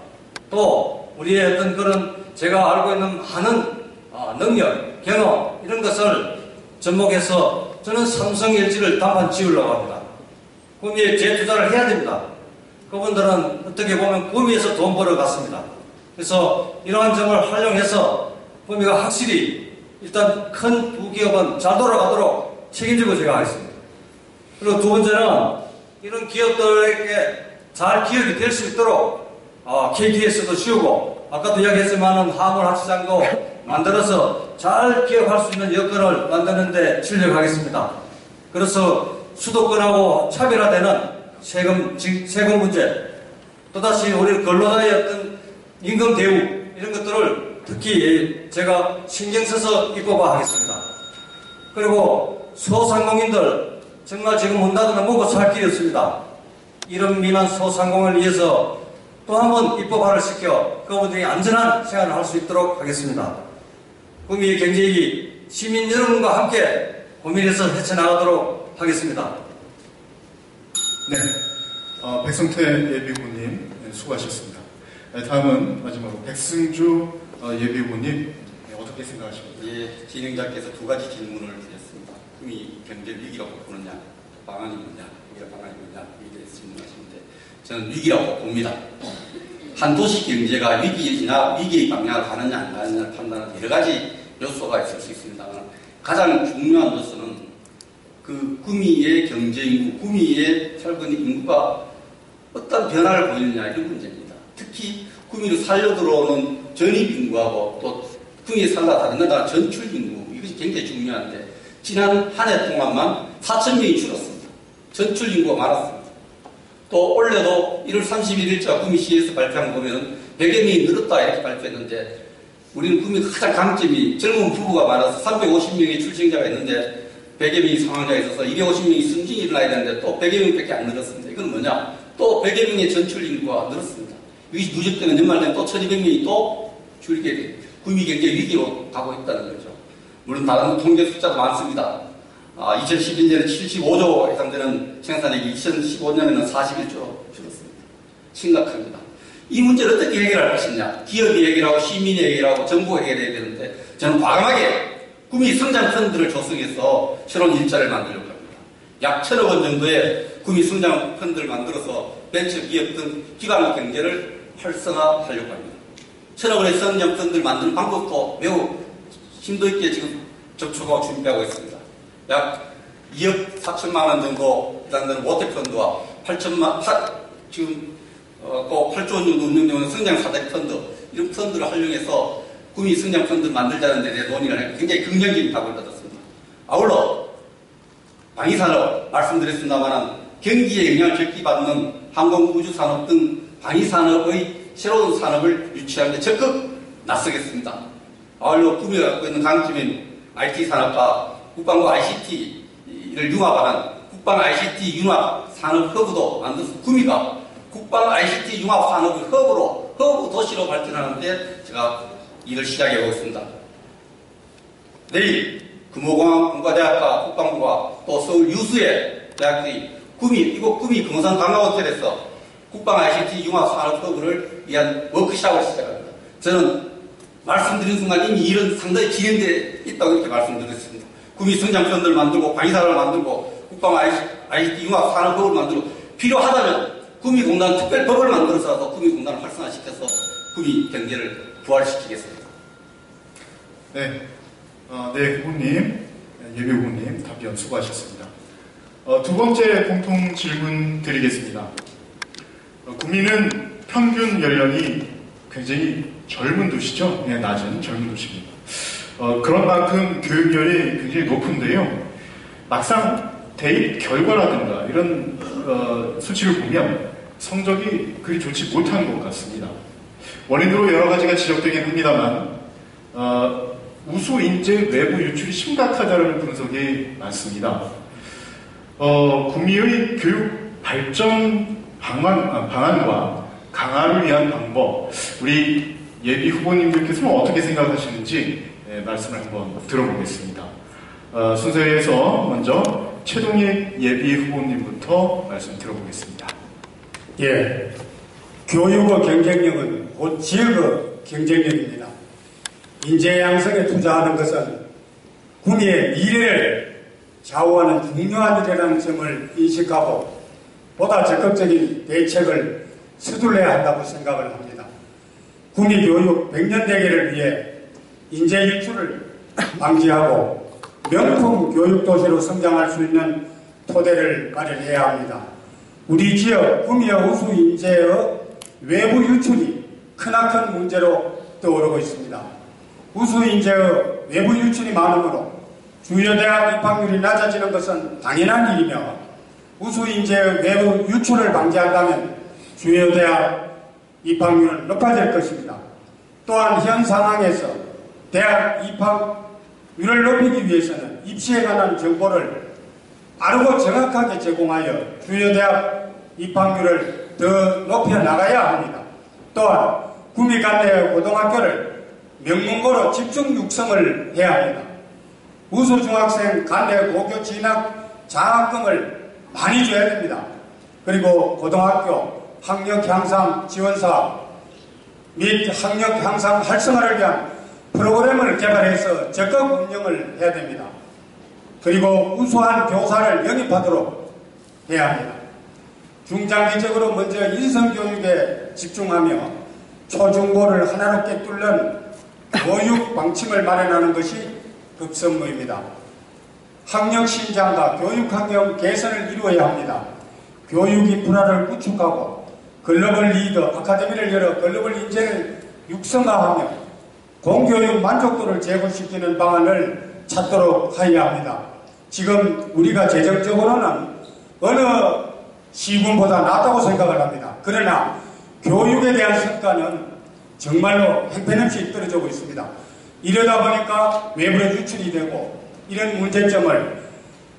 또 우리의 어떤 그런 제가 알고 있는 많은 능력, 경험 이런 것을 접목해서 저는 삼성 LG를 단판 지으려고 합니다. 구미에 재투자를 해야 됩니다. 그분들은 어떻게 보면 구미에서 돈 벌어갔습니다. 그래서 이러한 점을 활용해서 구미가 확실히 일단 큰 두 기업은 잘 돌아가도록 책임지고 제가 하겠습니다. 그리고 두 번째는 이런 기업들에게 잘 기업이 될 수 있도록 KTS도 씌우고 아까도 이야기했지만은 화물학시장도 만들어서 잘 기업할 수 있는 여건을 만드는 데 출력하겠습니다. 그래서 수도권하고 차별화되는 세금 문제, 또다시 우리 근로자의 어떤 임금 대우 이런 것들을 특히 제가 신경 써서 입법화 하겠습니다. 그리고 소상공인들 정말 지금 문 닫으면 먹고 살 길이 없습니다. 이런 민원 소상공을 위해서 또 한 번 입법화를 시켜 그분들이 안전한 생활을 할 수 있도록 하겠습니다. 구미의 경제익이 시민 여러분과 함께 고민해서 헤쳐나가도록 하겠습니다. 네, 백성태 예비후보님 수고하셨습니다. 다음은 마지막으로 백승주 예비후보님 어떻게 생각하십니까? 예, 진행자께서 두 가지 질문을 드렸습니다. 구미 경제 위기라고 보느냐, 방안이 뭐냐, 위기라 방안이 뭐냐, 위기에 대해서 질문하시는데 저는 위기라고 봅니다. 한 도시 경제가 위기이나 위기의 방향을 가느냐 안 가느냐를 판단하는 여러 가지 요소가 있을 수 있습니다만 가장 중요한 요소는 그 구미의 경제 인구, 구미의 살고 있는 인구가 어떤 변화를 보이느냐 이런 문제입니다. 특히 구미로 살려 들어오는 전입 인구하고 또 구미에 살다 다른 나라 전출 인구 이것이 굉장히 중요한데 지난 한 해 동안만 4,000명이 줄었습니다. 전출 인구가 많았습니다. 또 올해도 1월 31일자 구미시에서 발표한 거 보면 100여 명이 늘었다 이렇게 발표했는데 우리는 구미 가장 강점이 젊은 부부가 많아서 350명의 출생자가 있는데 100여 명이 사망자가 있어서 250명이 승진이 일어나야 되는데 또 100여 명밖에 안 늘었습니다. 이건 뭐냐? 또 100여 명의 전출 인구가 늘었습니다. 이것이 누적되면 연말 되면 또 1200명이 또 줄게 됩니다. 구미 경제 위기로 가고 있다는 거죠. 물론 다른 통계 숫자도 많습니다. 2011년에 75조 해당되는 생산액이 2015년에는 41조로 줄었습니다. 심각합니다. 이 문제를 어떻게 해결할 것이냐? 기업이 해결하고 시민이 해결하고 정부가 해결해야 되는데 저는 과감하게 구미 성장 펀드를 조성해서 새로운 일자리를 만들려고 합니다. 약 1,000억 원 정도의 구미 성장 펀드를 만들어서 벤처 기업 등 기반 경제를 활성화하려고 합니다. 1,000억 원의 성장 펀드를 만드는 방법도 매우 심도 있게 지금 접촉하고 준비하고 있습니다. 약 2억 4천만 원 정도 해당되는 모태펀드와 지금 또 8조 원 정도 운영되는 성장 사다리 펀드 이런 펀드를 활용해서 구미 성장 펀드 만들자는 데 대해 논의를 하고 굉장히 긍정적인 답을 받았습니다. 아울러 방위산업 말씀드렸습니다만 경기에 영향을 적게 받는 항공우주산업 등 방위산업의 새로운 산업을 유치하는 데 적극 나서겠습니다. 아울러 구미가 갖고 있는 강점인 IT산업과 국방부 ICT를 융합하는 국방 ICT 융합 산업 허브도 만들어서 구미가 국방 ICT 융합 산업의 허브 도시로 발전하는데 제가 일을 시작해 보겠습니다. 내일 금호공항 공과대학과 국방부가 또 서울 유수의 대학들이 이곳 구미 금호산 관광호텔에서 국방 ICT 융합 산업 허브를 위한 워크숍을 시작합니다. 저는 말씀드린 순간 이미 일은 상당히 진행되어 있다고 이렇게 말씀드렸습니다. 구미 성장펀드를 만들고 방위산업을 만들고 국방 ICT 융합 산업법을 만들고 필요하다면 구미공단 특별법을 만들어서 구미공단을 활성화시켜서 구미 경제를 부활시키겠습니다. 네, 후보님, 예비 후보님 답변 수고하셨습니다. 두 번째 공통 질문 드리겠습니다. 구미는 평균 연령이 굉장히 젊은 도시죠. 네, 낮은 젊은 도시입니다. 그런 만큼 교육열이 굉장히 높은데요. 막상 대입 결과라든가 이런 수치를 보면 성적이 그리 좋지 못한 것 같습니다. 원인으로 여러 가지가 지적되긴 합니다만 우수 인재 외부 유출이 심각하다는 분석이 많습니다. 구미의 교육 발전 방안과 강화를 위한 방법, 우리 예비 후보님들께서는 어떻게 생각하시는지 말씀을 한번 들어보겠습니다. 순서에서 먼저 최동익 예비 후보님부터 말씀 들어보겠습니다. 예, 교육의 경쟁력은 곧 지역의 경쟁력입니다. 인재 양성에 투자하는 것은 구미의 미래를 좌우하는 중요한 일이라는 점을 인식하고 보다 적극적인 대책을 서둘러야 한다고 생각을 합니다. 구미 교육 100년 대계를 위해 인재 유출을 방지하고 명품 교육 도시로 성장할 수 있는 토대를 마련해야 합니다. 우리 지역 구미의 우수 인재의 외부 유출이 크나큰 문제로 떠오르고 있습니다. 우수 인재의 외부 유출이 많으므로 주요 대학 입학률이 낮아지는 것은 당연한 일이며 우수 인재의 외부 유출을 방지한다면 주요 대학 입학률은 높아질 것입니다. 또한 현 상황에서 대학 입학률을 높이기 위해서는 입시에 관한 정보를 빠르고 정확하게 제공하여 주요 대학 입학률을 더 높여 나가야 합니다. 또한 구미 관내 고등학교를 명문고로 집중 육성을 해야 합니다. 우수 중학생 관내 고교 진학 장학금을 많이 줘야 됩니다. 그리고 고등학교 학력 향상 지원 사업 및 학력 향상 활성화를 위한 프로그램을 개발해서 적극 운영을 해야 됩니다. 그리고 우수한 교사를 영입하도록 해야 합니다. 중장기적으로 먼저 인성교육에 집중하며 초중고를 하나롭게 뚫는 교육 방침을 마련하는 것이 급선무입니다. 학력 신장과 교육 환경 개선을 이루어야 합니다. 교육 인프라를 구축하고 글로벌 리더 아카데미를 열어 글로벌 인재를 육성화하며 공교육 만족도를 제고시키는 방안을 찾도록 하여야 합니다. 지금 우리가 재정적으로는 어느 시군보다 낫다고 생각을 합니다. 그러나 교육에 대한 성과는 정말로 형편없이 떨어지고 있습니다. 이러다 보니까 외부로 유출이 되고 이런 문제점을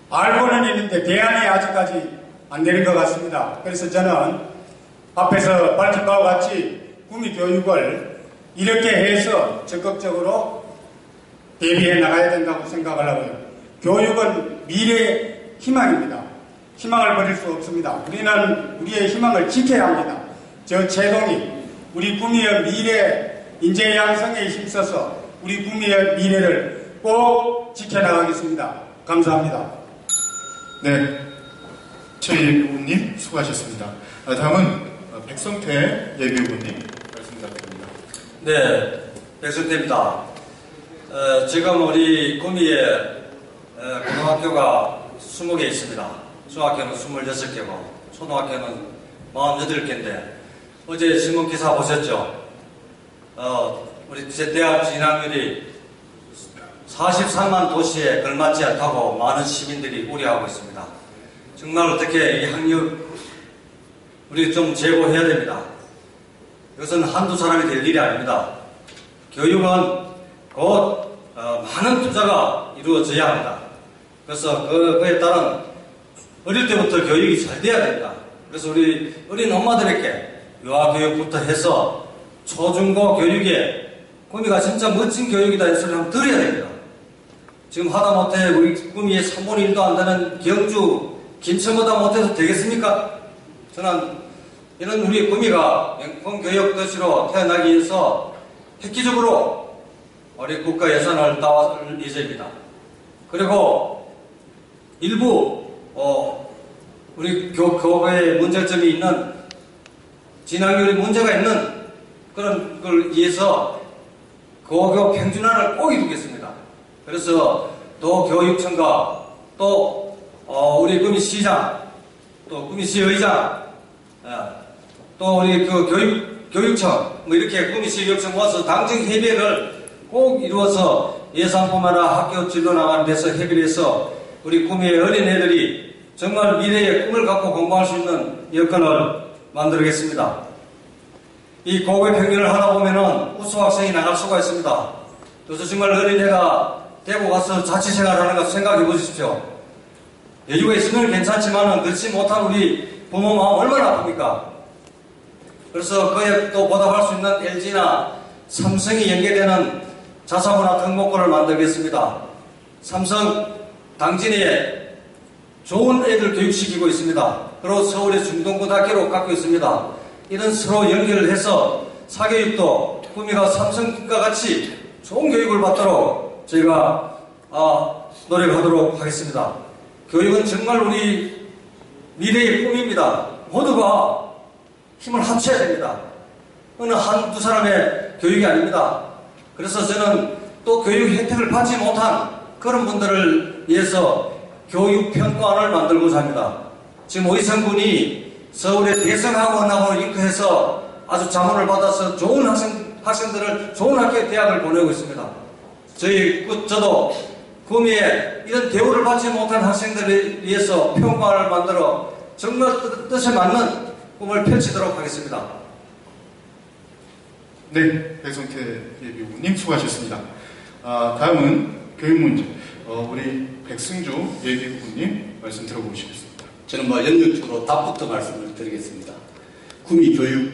알고는 있는데 대안이 아직까지 안 되는 것 같습니다. 그래서 저는 앞에서 밝힌 바와 같이 구미 교육을 이렇게 해서 적극적으로 대비해 나가야 된다고 생각을 하고요. 교육은 미래의 희망입니다. 희망을 버릴 수 없습니다. 우리는 우리의 희망을 지켜야 합니다. 저 최동이 우리 구미의 미래 인재 양성에 힘써서 우리 구미의 미래를 꼭 지켜나가겠습니다. 감사합니다. 네, 최 예비 후보님 수고하셨습니다. 다음은 백성태 예비 후보님 말씀 부탁드립니다. 네, 백성태입니다. 지금 우리 구미에 고등학교가 20개 있습니다. 중학교는 26개고 초등학교는 48개인데 어제 신문기사 보셨죠? 우리 대학 진학률이 43만 도시에 걸맞지 않다고 많은 시민들이 우려하고 있습니다. 정말 어떻게 이 학력 우리 좀 제고해야 됩니다. 이것은 한두 사람이 될 일이 아닙니다. 교육은 곧 많은 투자가 이루어져야 합니다. 그래서 그에 따른 어릴 때부터 교육이 잘 돼야 됩니다. 그래서 우리 어린 엄마들에게 유아교육부터 해서 초중고 교육에 구미가 진짜 멋진 교육이다 이 소리 한번 들어야 됩니다. 지금 하다못해 우리 구미에 3분의 1도 안 되는 경주, 김천보다 못해서 되겠습니까? 저는 이런 우리 구미가 명품 교육 도시로 태어나기 위해서 획기적으로 우리 국가 예산을 따올 예정입니다. 그리고 일부 우리 교과에 문제점이 있는 진학률에 문제가 있는 그런 걸 위해서 고교 평준화를 꼭 이루겠습니다. 그래서 또 교육청과 또 우리 구미시장 또 구미시의장 또 우리 교육청 뭐 이렇게 구미시교육청 모아서 당정 협의를 꼭 이루어서 예산뿐만 아니라 학교 진로 나가는 데서 협의를 해서 우리 구미의 어린애들이 정말 미래의 꿈을 갖고 공부할 수 있는 여건을 만들겠습니다. 이 고교 평균을 하다 보면은 우수 학생이 나갈 수가 있습니다. 그래서 정말 어린애가 대구 가서 자취생활하는 거 생각해 보십시오. 여유가 있으면 괜찮지만은 그렇지 못한 우리 부모 마음 얼마나 아픕니까? 그래서 그에 또 보답할 수 있는 LG나 삼성이 연계되는 자사고나 특목고를 만들겠습니다. 삼성 당진에 좋은 애들 교육시키고 있습니다. 그리고 서울의 중동고등학교로 갖고 있습니다. 이런 서로 연결을 해서 사교육도 구미가 삼성과 같이 좋은 교육을 받도록 저희가 노력하도록 하겠습니다. 교육은 정말 우리 미래의 꿈입니다. 모두가 힘을 합쳐야 됩니다. 어느 한두 사람의 교육이 아닙니다. 그래서 저는 또 교육 혜택을 받지 못한 그런 분들을 위해서 교육평가원을 만들고자 합니다. 지금 오이성군이 서울의 대성학원하고 링크해서 아주 자문을 받아서 좋은 학생들을 좋은 학교에 대학을 보내고 있습니다. 저도 구미에 이런 대우를 받지 못한 학생들을 위해서 평가원을 만들어 정말 뜻에 맞는 꿈을 펼치도록 하겠습니다. 네, 백성태 예비후보님 수고하셨습니다. 다음은 교육 문제. 우리 백승주 예비후보님 말씀 들어보시겠습니다. 저는 연역적으로 답부터 말씀을 드리겠습니다. 구미 교육,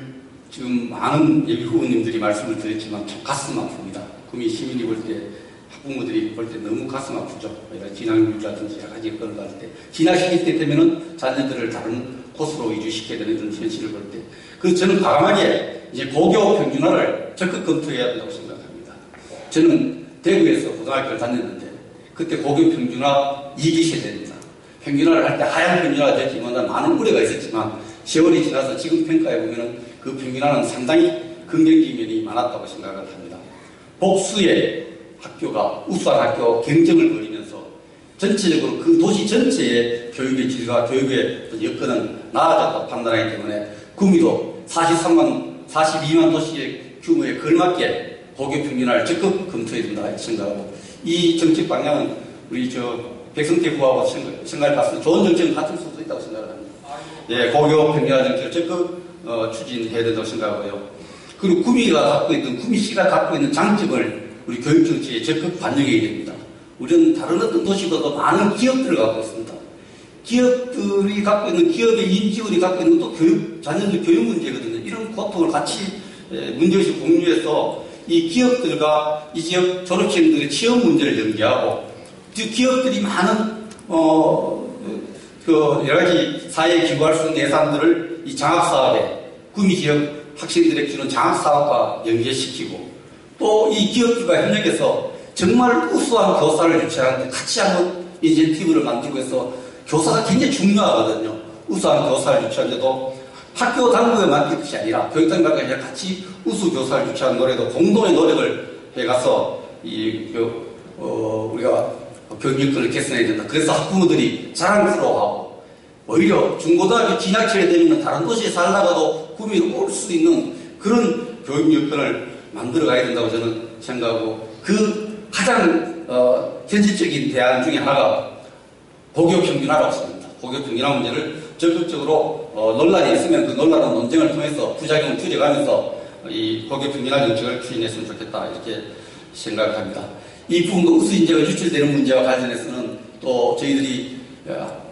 지금 많은 예비 후보님들이 말씀을 드렸지만 참 가슴 아픕니다. 구미 시민이 볼 때, 학부모들이 볼 때 너무 가슴 아프죠. 진학률이라든지 여러 가지 여건을 받을 때. 진학시킬 때 되면은 자녀들을 다른 곳으로 이주시켜야 되는 이런 현실을 볼 때. 그래서 저는 과감하게 이제 고교 평준화를 적극 검토해야 된다고 생각합니다. 저는 대구에서 고등학교를 다녔는데, 그때 고교 평준화 2기 세대입니다. 평균화를 할 때 하향 평균화가 됐지만 많은 우려가 있었지만 세월이 지나서 지금 평가해보면 그 평균화는 상당히 긍정적인 면이 많았다고 생각을 합니다. 복수의 학교가 우수한 학교 경쟁을 벌이면서 전체적으로 그 도시 전체의 교육의 질과 교육의 여건은 나아졌다고 판단하기 때문에 구미도 42만 도시의 규모에 걸맞게 고교 평균화를 적극 검토해야 된다 생각하고 이 정책 방향은 우리 백성태 후보하고 생각을 봤을 때 좋은 정책은 같을 수도 있다고 생각을 합니다. 예, 고교 평균화 정책을 적극 추진해야 된다고 생각하고요. 그리고 구미시가 갖고 있는 장점을 우리 교육 정책에 적극 반영해야 됩니다. 우리는 다른 어떤 도시보다도 많은 기업들을 갖고 있습니다. 기업들이 갖고 있는 기업의 인지원이 갖고 있는 또 자녀들 교육 문제거든요. 이런 고통을 같이 문제의식 공유해서 이 기업들과 이 지역 졸업생들의 취업 문제를 연계하고 기업들이 많은 여러 가지 사회에 기부할 수 있는 예산들을 이 장학사업에 구미 지역 학생들에게 주는 장학사업과 연계시키고 또 이 기업들과 협력해서 정말 우수한 교사를 유치하는데 같이 한번 인센티브를 만들고 해서 교사가 굉장히 중요하거든요. 우수한 교사를 유치하는데도 학교 당국에 맡길 것이 아니라 교육당국과 같이 우수 교사를 유치하는 노래도 공동의 노력을 해가서 우리가 교육여건을 개선해야 된다. 그래서 학부모들이 자랑스러워하고 오히려 중고등학교 진학철에 되면 다른 도시에 살다가도 구미로 올 수 있는 그런 교육여건을 만들어 가야 된다고 저는 생각하고 그 가장 현실적인 대안 중에 하나가 고교 평균화라고 생각합니다. 고교 평균화 문제를 적극적으로 논란이 있으면 그 논란과 논쟁을 통해서 부작용을 줄여가면서 이 고교 평균화 정책을 추진했으면 좋겠다 이렇게 생각을 합니다. 이 부분도 우수인재가 유출되는 문제와 관련해서는 또 저희들이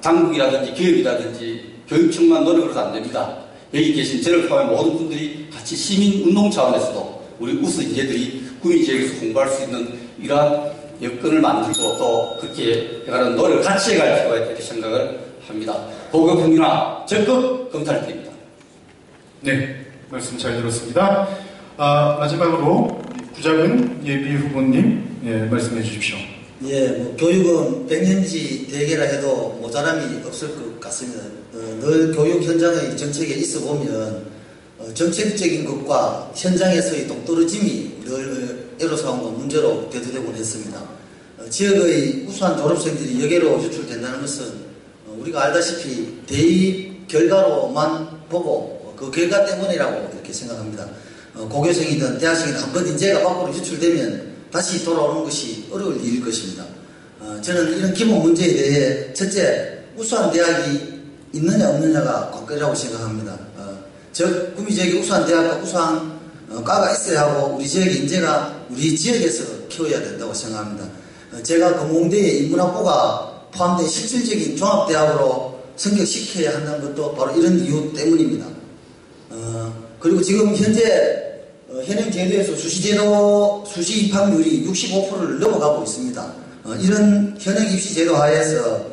당국이라든지 기업이라든지 교육청만 노력을 해서 안 됩니다. 여기 계신 저를 포함한 모든 분들이 같이 시민운동 차원에서도 우리 우수인재들이 구미 지역에서 공부할 수 있는 이러한 여건을 만들고 또 그렇게 해가는 노력을 같이 해갈 필요가 있다 이렇게 생각을 합니다. 고교 평균화 적극 검토할 때입니다. 네, 말씀 잘 들었습니다. 마지막으로 구자근 예비 후보님 말씀해 주십시오. 예, 교육은 백년지 대계라 해도 모자람이 없을 것 같습니다. 늘 교육 현장의 정책에 있어 보면 정책적인 것과 현장에서의 동떨어짐이 늘 애로사항과 문제로 대두되곤 했습니다. 지역의 우수한 졸업생들이 여기로 유출된다는 것은 우리가 알다시피 대입 결과로만 보고 그 결과 때문이라고 이렇게 생각합니다. 고교생이든 대학생이든 한번 인재가 밖으로 유출되면 다시 돌아오는 것이 어려울 일일 것입니다. 저는 이런 기본 문제에 대해 첫째, 우수한 대학이 있느냐 없느냐가 관건이라고 생각합니다. 구미 지역에 우수한 대학과 우수한 과가 있어야 하고 우리 지역의 인재가 우리 지역에서 키워야 된다고 생각합니다. 제가 금홍대에 인문학부가 포함된 실질적인 종합대학으로 승격시켜야 한다는 것도 바로 이런 이유 때문입니다. 그리고 지금 현재 현행 제도에서 수시 입학률이 65%를 넘어가고 있습니다. 이런 현행 입시 제도 하에서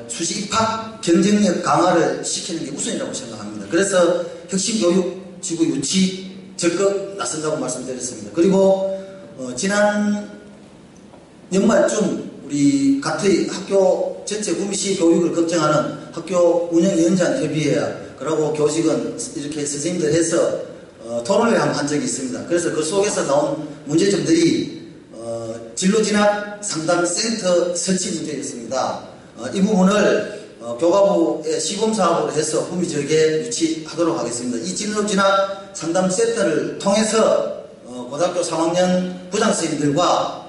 수시 입학 경쟁력 강화를 시키는 게 우선이라고 생각합니다. 그래서 혁신교육 지구 유치 적극 나선다고 말씀드렸습니다. 그리고 지난 연말쯤 우리 같은 학교 전체 구미시 교육을 걱정하는 학교 운영위원장 협의회 그리고 교직원 이렇게 선생님들 해서 토론을 한 적이 있습니다. 그래서 그 속에서 나온 문제점들이 진로진학 상담센터 설치 문제였습니다. 이 부분을 교과부의 시범사업으로 해서 구미 지역에 유치하도록 하겠습니다. 이 진로진학 상담센터를 통해서 고등학교 3학년 부장선생님들과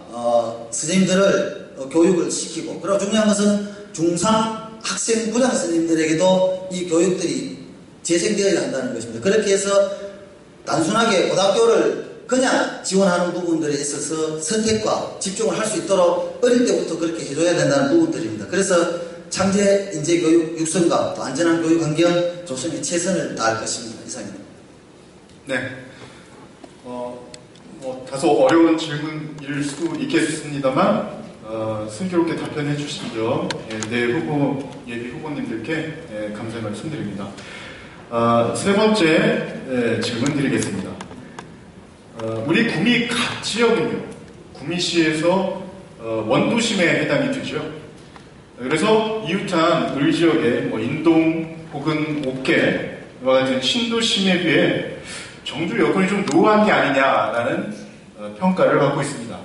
선생님들을 교육을 시키고, 그리고 중요한 것은 중3 학생 부장선생님들에게도 이 교육들이 재생되어야 한다는 것입니다. 그렇게 해서 단순하게 고등학교를 그냥 지원하는 부분들에 있어서 선택과 집중을 할 수 있도록 어릴 때부터 그렇게 해줘야 된다는 부분들입니다. 그래서 창제 인재 교육 육성과 또 안전한 교육 환경 조성에 최선을 다할 것입니다. 이상입니다. 네. 다소 어려운 질문일 수도 있겠습니다만 순조롭게 답변해 주신 점 예비 후보님들께 감사의 말씀드립니다. 세 번째 질문 드리겠습니다. 우리 구미 각 지역은요, 구미시에서 원도심에 해당이 되죠. 그래서 이웃한 을 지역의 인동 혹은 옥계와 같은 신도심에 비해 정주 여건이 좀 노후한 게 아니냐라는 평가를 받고 있습니다.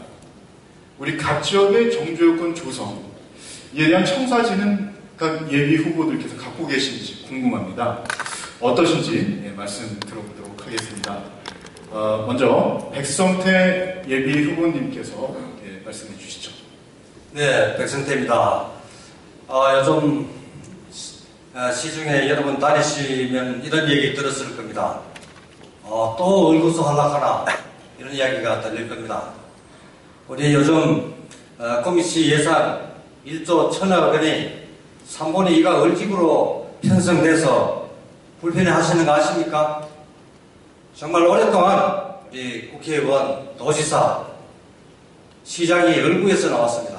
우리 각 지역의 정주 여건 조성, 이에 대한 청사진은 각 예비 후보들께서 갖고 계신지 궁금합니다. 어떠신지 말씀 들어보도록 하겠습니다. 먼저 백성태 예비 후보님께서 말씀해 주시죠. 네, 백성태입니다. 요즘 시중에 여러분 다니시면 이런 얘기 들었을 겁니다. 또 얼구수 하락하나 이런 이야기가 들릴 겁니다. 우리 요즘 구미시 예산 1조 1,000억 원이 3분의 2가 을지구로 편성돼서 불편해 하시는 거 아십니까? 정말 오랫동안 우리 국회의원, 도지사, 시장이 을구에서 나왔습니다.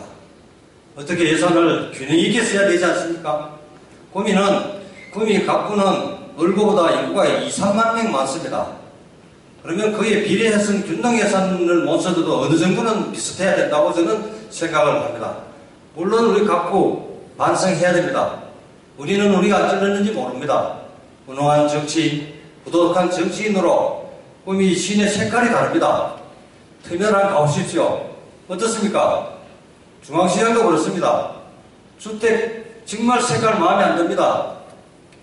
어떻게 예산을 균형 있게 써야 되지 않습니까? 구미 각구는 을구보다 인구가 2, 3만 명 많습니다. 그러면 그에 비례해서는 균등 예산을 못 써도 어느 정도는 비슷해야 된다고 저는 생각을 합니다. 물론 우리 각구 반성해야 됩니다. 우리는 우리가 어쩌는지 모릅니다. 운동한 정치인, 부도덕한 정치인으로 구미 시내 색깔이 다릅니다. 투명한 가오십시오. 어떻습니까? 중앙시장도 그렇습니다. 주택 정말 색깔 마음에 안 듭니다.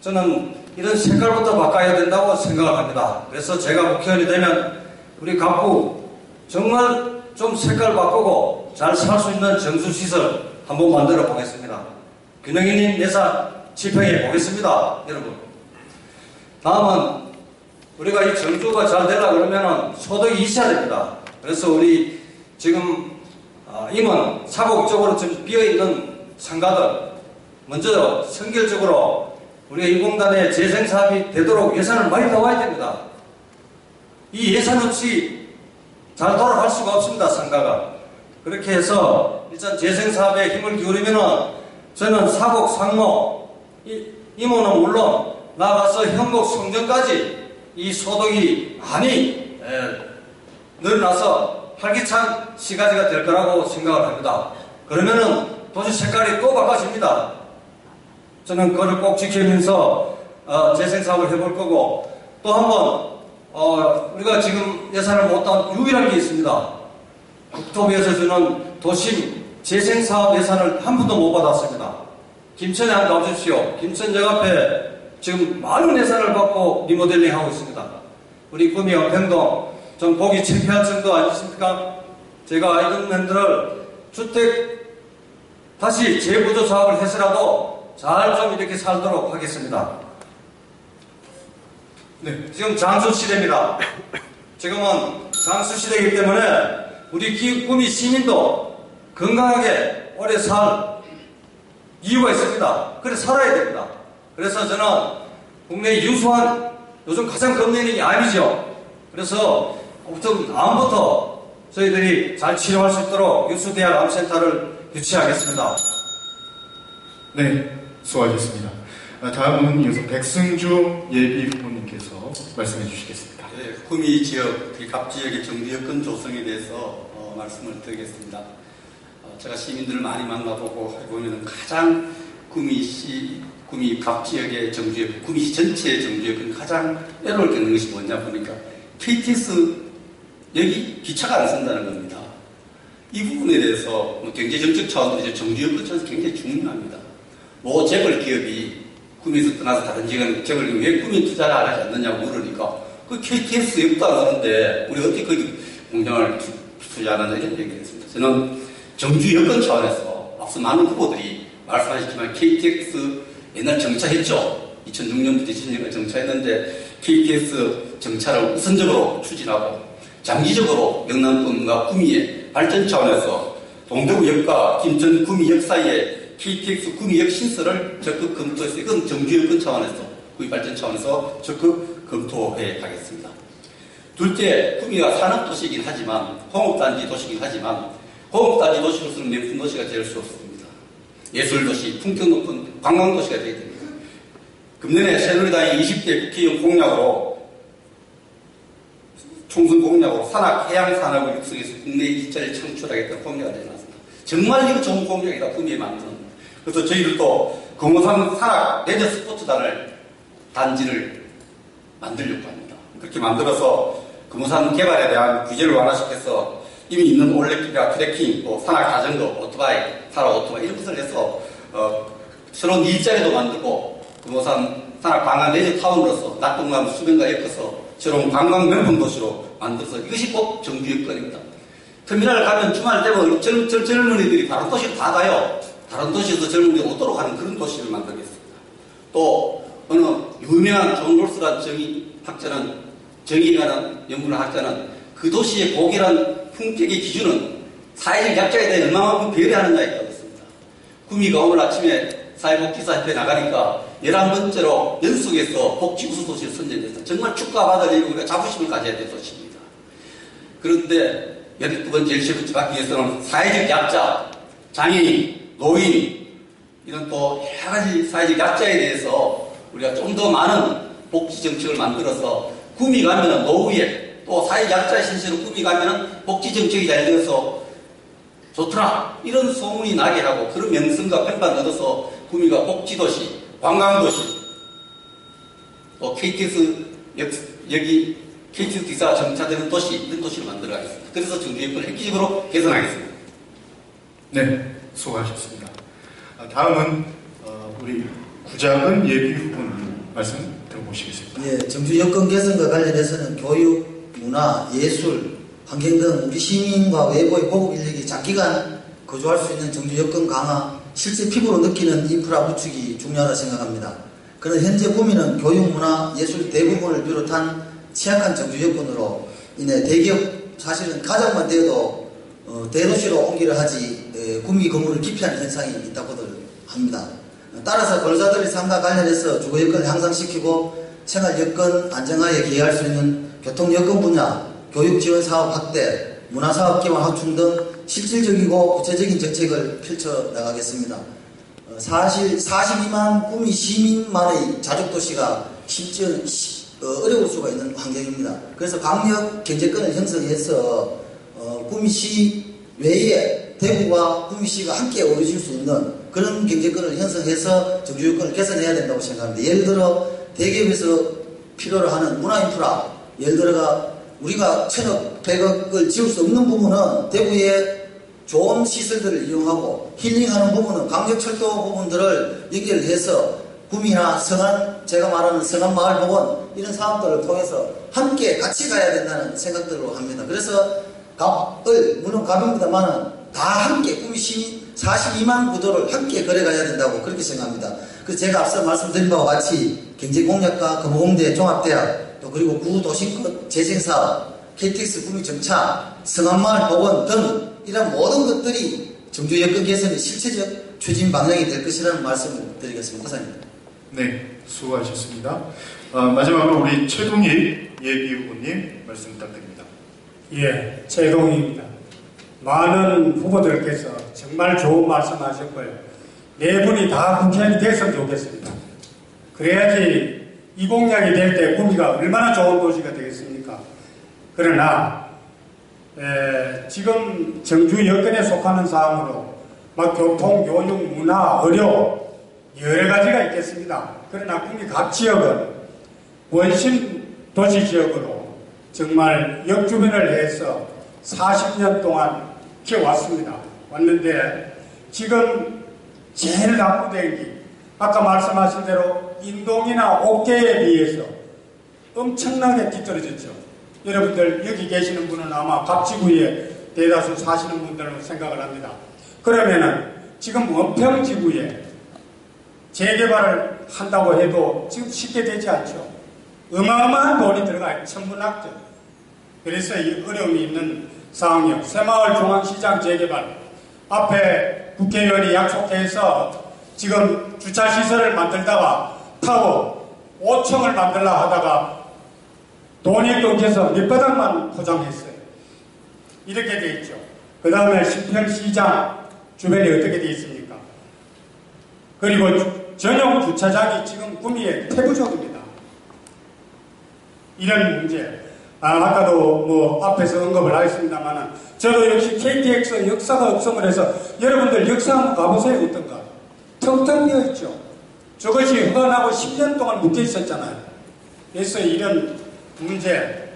저는 이런 색깔부터 바꿔야 된다고 생각을 합니다. 그래서 제가 국회의원이 되면 우리 각구 정말 좀 색깔 바꾸고 잘 살 수 있는 정수시설 한번 만들어 보겠습니다. 균형 있는 예산 집행해 보겠습니다. 여러분. 다음은 우리가 이 정주가 잘 되려 그러면 소득이 있어야 됩니다. 그래서 우리 지금 임원 사곡 쪽으로 좀 비어있는 상가들 먼저 선결적으로 우리가 이 공단의 재생사업이 되도록 예산을 많이 나와야 됩니다. 이 예산 없이 잘 돌아갈 수가 없습니다. 상가가. 그렇게 해서 일단 재생사업에 힘을 기울이면은 저는 사곡, 상로, 임원은 물론 나가서 현곡, 성전까지 이 소득이 많이 늘어나서 활기찬 시가지가 될 거라고 생각을 합니다. 그러면은 도시 색깔이 또 바꿔집니다. 저는 그걸 꼭 지키면서 재생사업을 해볼 거고, 또 한번 우리가 지금 예산을 못 딴 유일한 게 있습니다. 국토부에서 주는 도심 재생사업 예산을 한 푼도 못 받았습니다. 김천에 한번 가보십시오. 김천역 앞에 지금 많은 예산을 받고 리모델링 하고 있습니다. 우리 구미 연평동 좀 보기 창피할 정도 아니십니까? 제가 이런 면들을 주택 다시 재부조 사업을 해서라도 잘 좀 이렇게 살도록 하겠습니다. 네. 지금 장수 시대입니다. 지금은 장수 시대이기 때문에 우리 구미 시민도 건강하게 오래 살 이유가 있습니다. 그래 살아야 됩니다. 그래서 저는 국내 유수한 요즘 가장 겁내는 암이죠. 그래서 우선 암부터 저희들이 잘 치료할 수 있도록 유수대학 암센터를 유치하겠습니다. 네, 수고하셨습니다. 다음은 이어서 백승주 예비 후보님께서 말씀해 주시겠습니다. 네, 구미 지역, 갑 지역의 정비 여건 조성에 대해서 말씀을 드리겠습니다. 제가 시민들을 많이 만나보고 해보면 가장 구미 갑 지역의 정비, 구미시 전체의 정비 여건 가장 애로를 겪는 것이 뭐냐 보니까 KTX 여기 기차가 안 쓴다는 겁니다. 이 부분에 대해서 경제정책 차원으로 이제 정비 여건 차원에서 굉장히 중요합니다. 모 재벌 기업이 구미에서 떠나서 다른 지역을 왜 구미에 투자를 안 하지 않느냐고 물으니까 그 KTX 역도 안 하는데 우리 어떻게 거기 공장을 투자 안 하냐 이런 얘기를 했습니다. 저는 정주 여건 차원에서 앞서 많은 후보들이 말씀하셨지만 KTX 옛날 정차했죠. 2006년부터 2000년까지 정차했는데 KTX 정차를 우선적으로 추진하고 장기적으로 영남권과 구미의 발전 차원에서 동대구역과 김천 구미역 사이에 KTX 구미역 신설을 적극 검토해서 이건 정주 여건 차원에서 구미 발전 차원에서 적극 검토해 가겠습니다. 둘째, 구미가 산업도시이긴 하지만 공업단지 도시이긴 하지만 공업단지 도시로서는 명품 도시가 될 수 없습니다. 예술도시, 품격 높은 관광도시가 되어야 됩니다. 금년에 새누리당이 20대 국회의원 공약으로 총선 공약으로 산악, 해양산업을 육성해서 국내 일자리를 창출하겠다는 공약을 내놨습니다. 정말 이거 좋은 공약이다, 구미에 만드는. 그래서 저희들도 금호산 산악 레저 스포츠단을 단지를 만들려고 합니다. 그렇게 만들어서 금호산 개발에 대한 규제를 완화시켜서 이미 있는 올레길이나 트레킹, 또 산악 자전거, 오토바이, 산악 오토바이 이런 것을 해서 새로운 일자리도 만들고 금호산 산악 관광 레저 타운으로서 낙동강 수변가 엮어서 새로운 관광 명품 도시로 만들어서 이것이 꼭 정주 여건입니다. 터미널을 가면 주말 되면 젊은이들이 다른 도시로 다 가요. 다른 도시에서 젊은이들이 오도록 하는 그런 도시를 만들겠습니다. 또 어느 유명한 존 롤스라는 정의가는 연구를 학자는 그 도시의 고결한 품격의 기준은 사회적 약자에 대해 얼마만큼 배려하느냐에 있다고 했습니다. 구미가 오늘 아침에 사회복지사협회 나가니까 11번째로 연속해서 복지우수 도시를 선정했습니다. 정말 축하받을 일이고 우리가 자부심을 가져야 될 도시입니다. 그런데 12번째 일시부터 받기 위해서는 사회적 약자, 장애인, 노인 이런 또 여러 가지 사회적 약자에 대해서 우리가 좀 더 많은 복지 정책을 만들어서 구미 가면은 노후에 또 사회적 약자의 신세로 구미 가면은 복지 정책이 잘 되어서 좋더라 이런 소문이 나게 하고 그런 명성과 평판 얻어서 구미가 복지도시, 관광도시 또 KTX 여기 KTX 기사 정차되는 도시 이런 도시를 만들어가겠습니다. 그래서 정주여건을 획기적으로 개선하겠습니다. 네, 수고하셨습니다. 다음은 우리 구작은 예비 후보님 말씀 들어보시겠습니다. 예, 정주 여건 개선과 관련해서는 교육, 문화, 예술, 환경 등 우리 시민과 외부의 보급 인력이 장기간 거주할 수 있는 정주 여건 강화, 실제 피부로 느끼는 인프라 구축이 중요하다 생각합니다. 그러나 현재 구미는 교육, 문화, 예술 대부분을 비롯한 취약한 정주 여건으로 인해 대기업 사실은 가장만 되어도 대도시로 옮기려 하지 구미 건물을 기피하는 현상이 있다고들 합니다. 따라서 거주자들의 삶과 관련해서 주거 여건을 향상시키고 생활 여건 안정화에 기여할 수 있는 교통 여건 분야, 교육 지원 사업 확대, 문화 사업 기반 확충 등 실질적이고 구체적인 정책을 펼쳐 나가겠습니다. 사실 42만 구미 시민만의 자족도시가 심지어는 어려울 수가 있는 환경입니다. 그래서 광역 경제권을 형성해서 구미시 외에 대구와 구미시가 함께 어우러질 수 있는 그런 경제권을 형성해서 정주여건을 개선해야 된다고 생각합니다. 예를 들어 대기업에서 필요로 하는 문화인프라, 예를 들어가 우리가 1,000억, 100억을 지을 수 없는 부분은 대구의 좋은 시설들을 이용하고 힐링하는 부분은 광역철도 부분들을 연결해서 구미나 성안 제가 말하는 성안마을 복원 이런 사업들을 통해서 함께 같이 가야 된다는 생각들로 합니다. 그래서 물론 갑입니다만은 다 함께 꿈이 42만 구도를 함께 걸어가야 된다고 그렇게 생각합니다. 그래서 제가 앞서 말씀드린 바와 같이 경제공약과 금호공대 종합대학 또 그리고 구도심권 재생사업 KTX 구미정차 성안마을 복원 등 이런 모든 것들이 정주 여건 개선의 실체적 추진 방향이 될 것이라는 말씀을 드리겠습니다. 이상입니다. 네, 수고하셨습니다. 마지막으로 우리 최동희 예비후보님 말씀 부탁드립니다. 예, 최동희입니다. 많은 후보들께서 정말 좋은 말씀하셨고요. 네 분이 다 국회의원이 됐으면 좋겠습니다. 그래야지 이 공약이 될 때 구미가 얼마나 좋은 도시가 되겠습니까? 그러나 지금 정주 여건에 속하는 사항으로 막 교통, 교육, 문화, 의료 여러 가지가 있겠습니다. 그러나 구미 각 지역은 원심 도시 지역으로 정말 역주변을 해서 40년 동안 키워왔습니다. 왔는데 지금 제일 나쁘된 게 아까 말씀하신 대로 인동이나 옥계에 비해서 엄청나게 뒤떨어졌죠. 여러분들 여기 계시는 분은 아마 갑지구에 대다수 사시는 분들로 생각을 합니다. 그러면은 지금 원평지구에 재개발을 한다고 해도 지금 쉽게 되지 않죠. 어마어마한 돈이 들어가요. 천문학적. 그래서 이 어려움이 있는 상황이요. 새마을 중앙시장 재개발 앞에 국회의원이 약속해서 지금 주차시설을 만들다가 타워 5층을 만들려 하다가 돈이 끊겨서 밑바닥만 포장했어요. 이렇게 돼 있죠. 그 다음에 신평시장 주변이 어떻게 돼 있습니까? 그리고 전용 주차장이 지금 구미에 태부적입니다. 이런 문제. 아까도 뭐 앞에서 언급을 하겠습니다만 저도 역시 KTX 역사가 없음을 해서 여러분들 역사 한번 가보세요. 어떤가? 텅텅 비어있죠. 저것이 허가나고 10년 동안 묶여 있었잖아요. 그래서 이런 문제.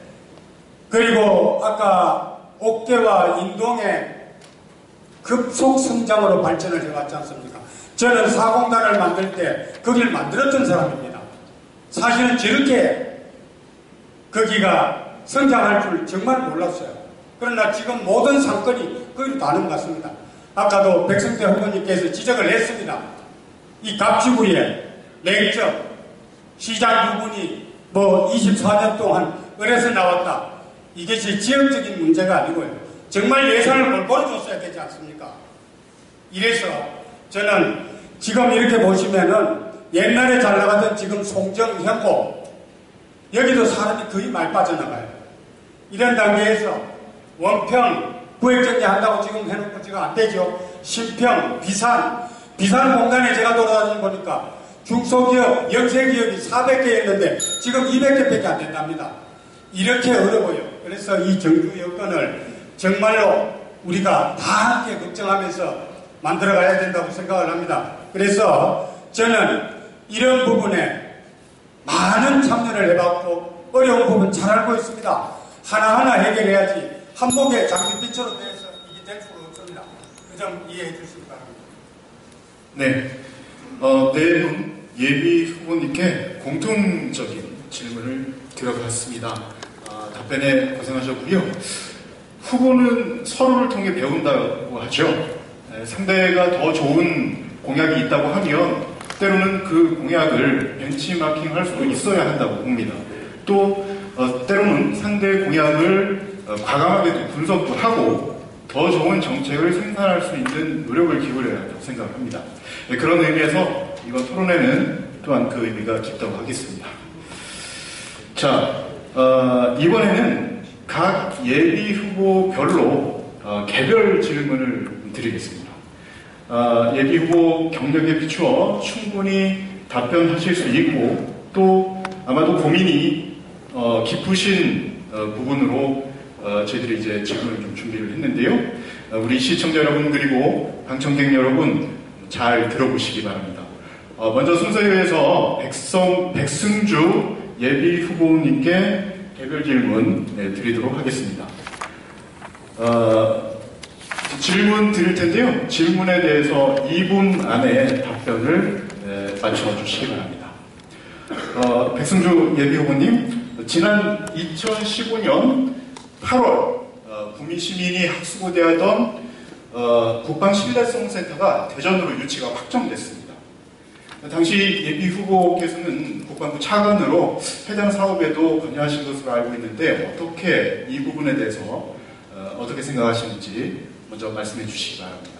그리고 아까 옥계와 인동의 급속 성장으로 발전을 해왔지 않습니까? 저는 사공단을 만들 때 거기를 만들었던 사람입니다. 사실은 저렇게 거기가 성장할 줄 정말 몰랐어요. 그러나 지금 모든 상권이 거기로 다는 것 같습니다. 아까도 백승태 후보님께서 지적을 했습니다. 이 갑지구에 냉정, 시장 부분이 뭐 24년 동안 을에서 나왔다. 이것이 지역적인 문제가 아니고요. 정말 예산을 골고루 줬어야 되지 않습니까? 이래서 저는 지금 이렇게 보시면은 옛날에 잘 나가던 지금 송정, 현고 여기도 사람이 거의 많이 빠져나가요. 이런 단계에서 원평 구획정리 한다고 지금 해놓고 지금 안 되죠. 신평, 비산 공간에 제가 돌아다니는 보니까 중소기업, 영세기업이 400개였는데 지금 200개밖에 안 된답니다. 이렇게 어려워요. 그래서 이 정주 여건을 정말로 우리가 다 함께 걱정하면서 만들어가야 된다고 생각을 합니다. 그래서 저는 이런 부분에 많은 참여를 해봤고 어려운 부분 잘 알고 있습니다. 하나하나 해결해야지 한복의 장밋빛으로 돼서 이게 될 수가 없습니다. 그 점 이해해 주시기 바랍니다. 네, 네 분 예비 후보님께 공통적인 질문을 들어봤습니다. 답변에 고생하셨고요. 후보는 서로를 통해 배운다고 하죠. 상대가 더 좋은 공약이 있다고 하면 때로는 그 공약을 벤치마킹할 수도 있어야 한다고 봅니다. 또 때로는 상대의 공약을 과감하게 분석도 하고 더 좋은 정책을 생산할 수 있는 노력을 기울여야 한다고 생각합니다. 그런 의미에서 이번 토론회는 또한 그 의미가 깊다고 하겠습니다. 자, 이번에는 각 예비 후보별로 개별 질문을 드리겠습니다. 예비 후보 경력에 비추어 충분히 답변하실 수 있고 또 아마도 고민이 깊으신 부분으로 저희들이 이제 질문을 좀 준비를 했는데요. 우리 시청자 여러분 그리고 방청객 여러분 잘 들어보시기 바랍니다. 먼저 순서에 의해서 백승주 예비 후보님께 개별 질문 드리도록 하겠습니다. 질문 드릴 텐데요. 질문에 대해서 2분 안에 답변을 맞춰주시기 바랍니다. 백승주 예비후보님, 지난 2015년 8월 구미시민이 학수고대하던 국방신뢰성센터가 대전으로 유치가 확정됐습니다. 당시 예비후보께서는 국방부 차관으로 해당 사업에도 관여하신 것으로 알고 있는데 어떻게 이 부분에 대해서 어떻게 생각하시는지 먼저 말씀해 주시기 바랍니다.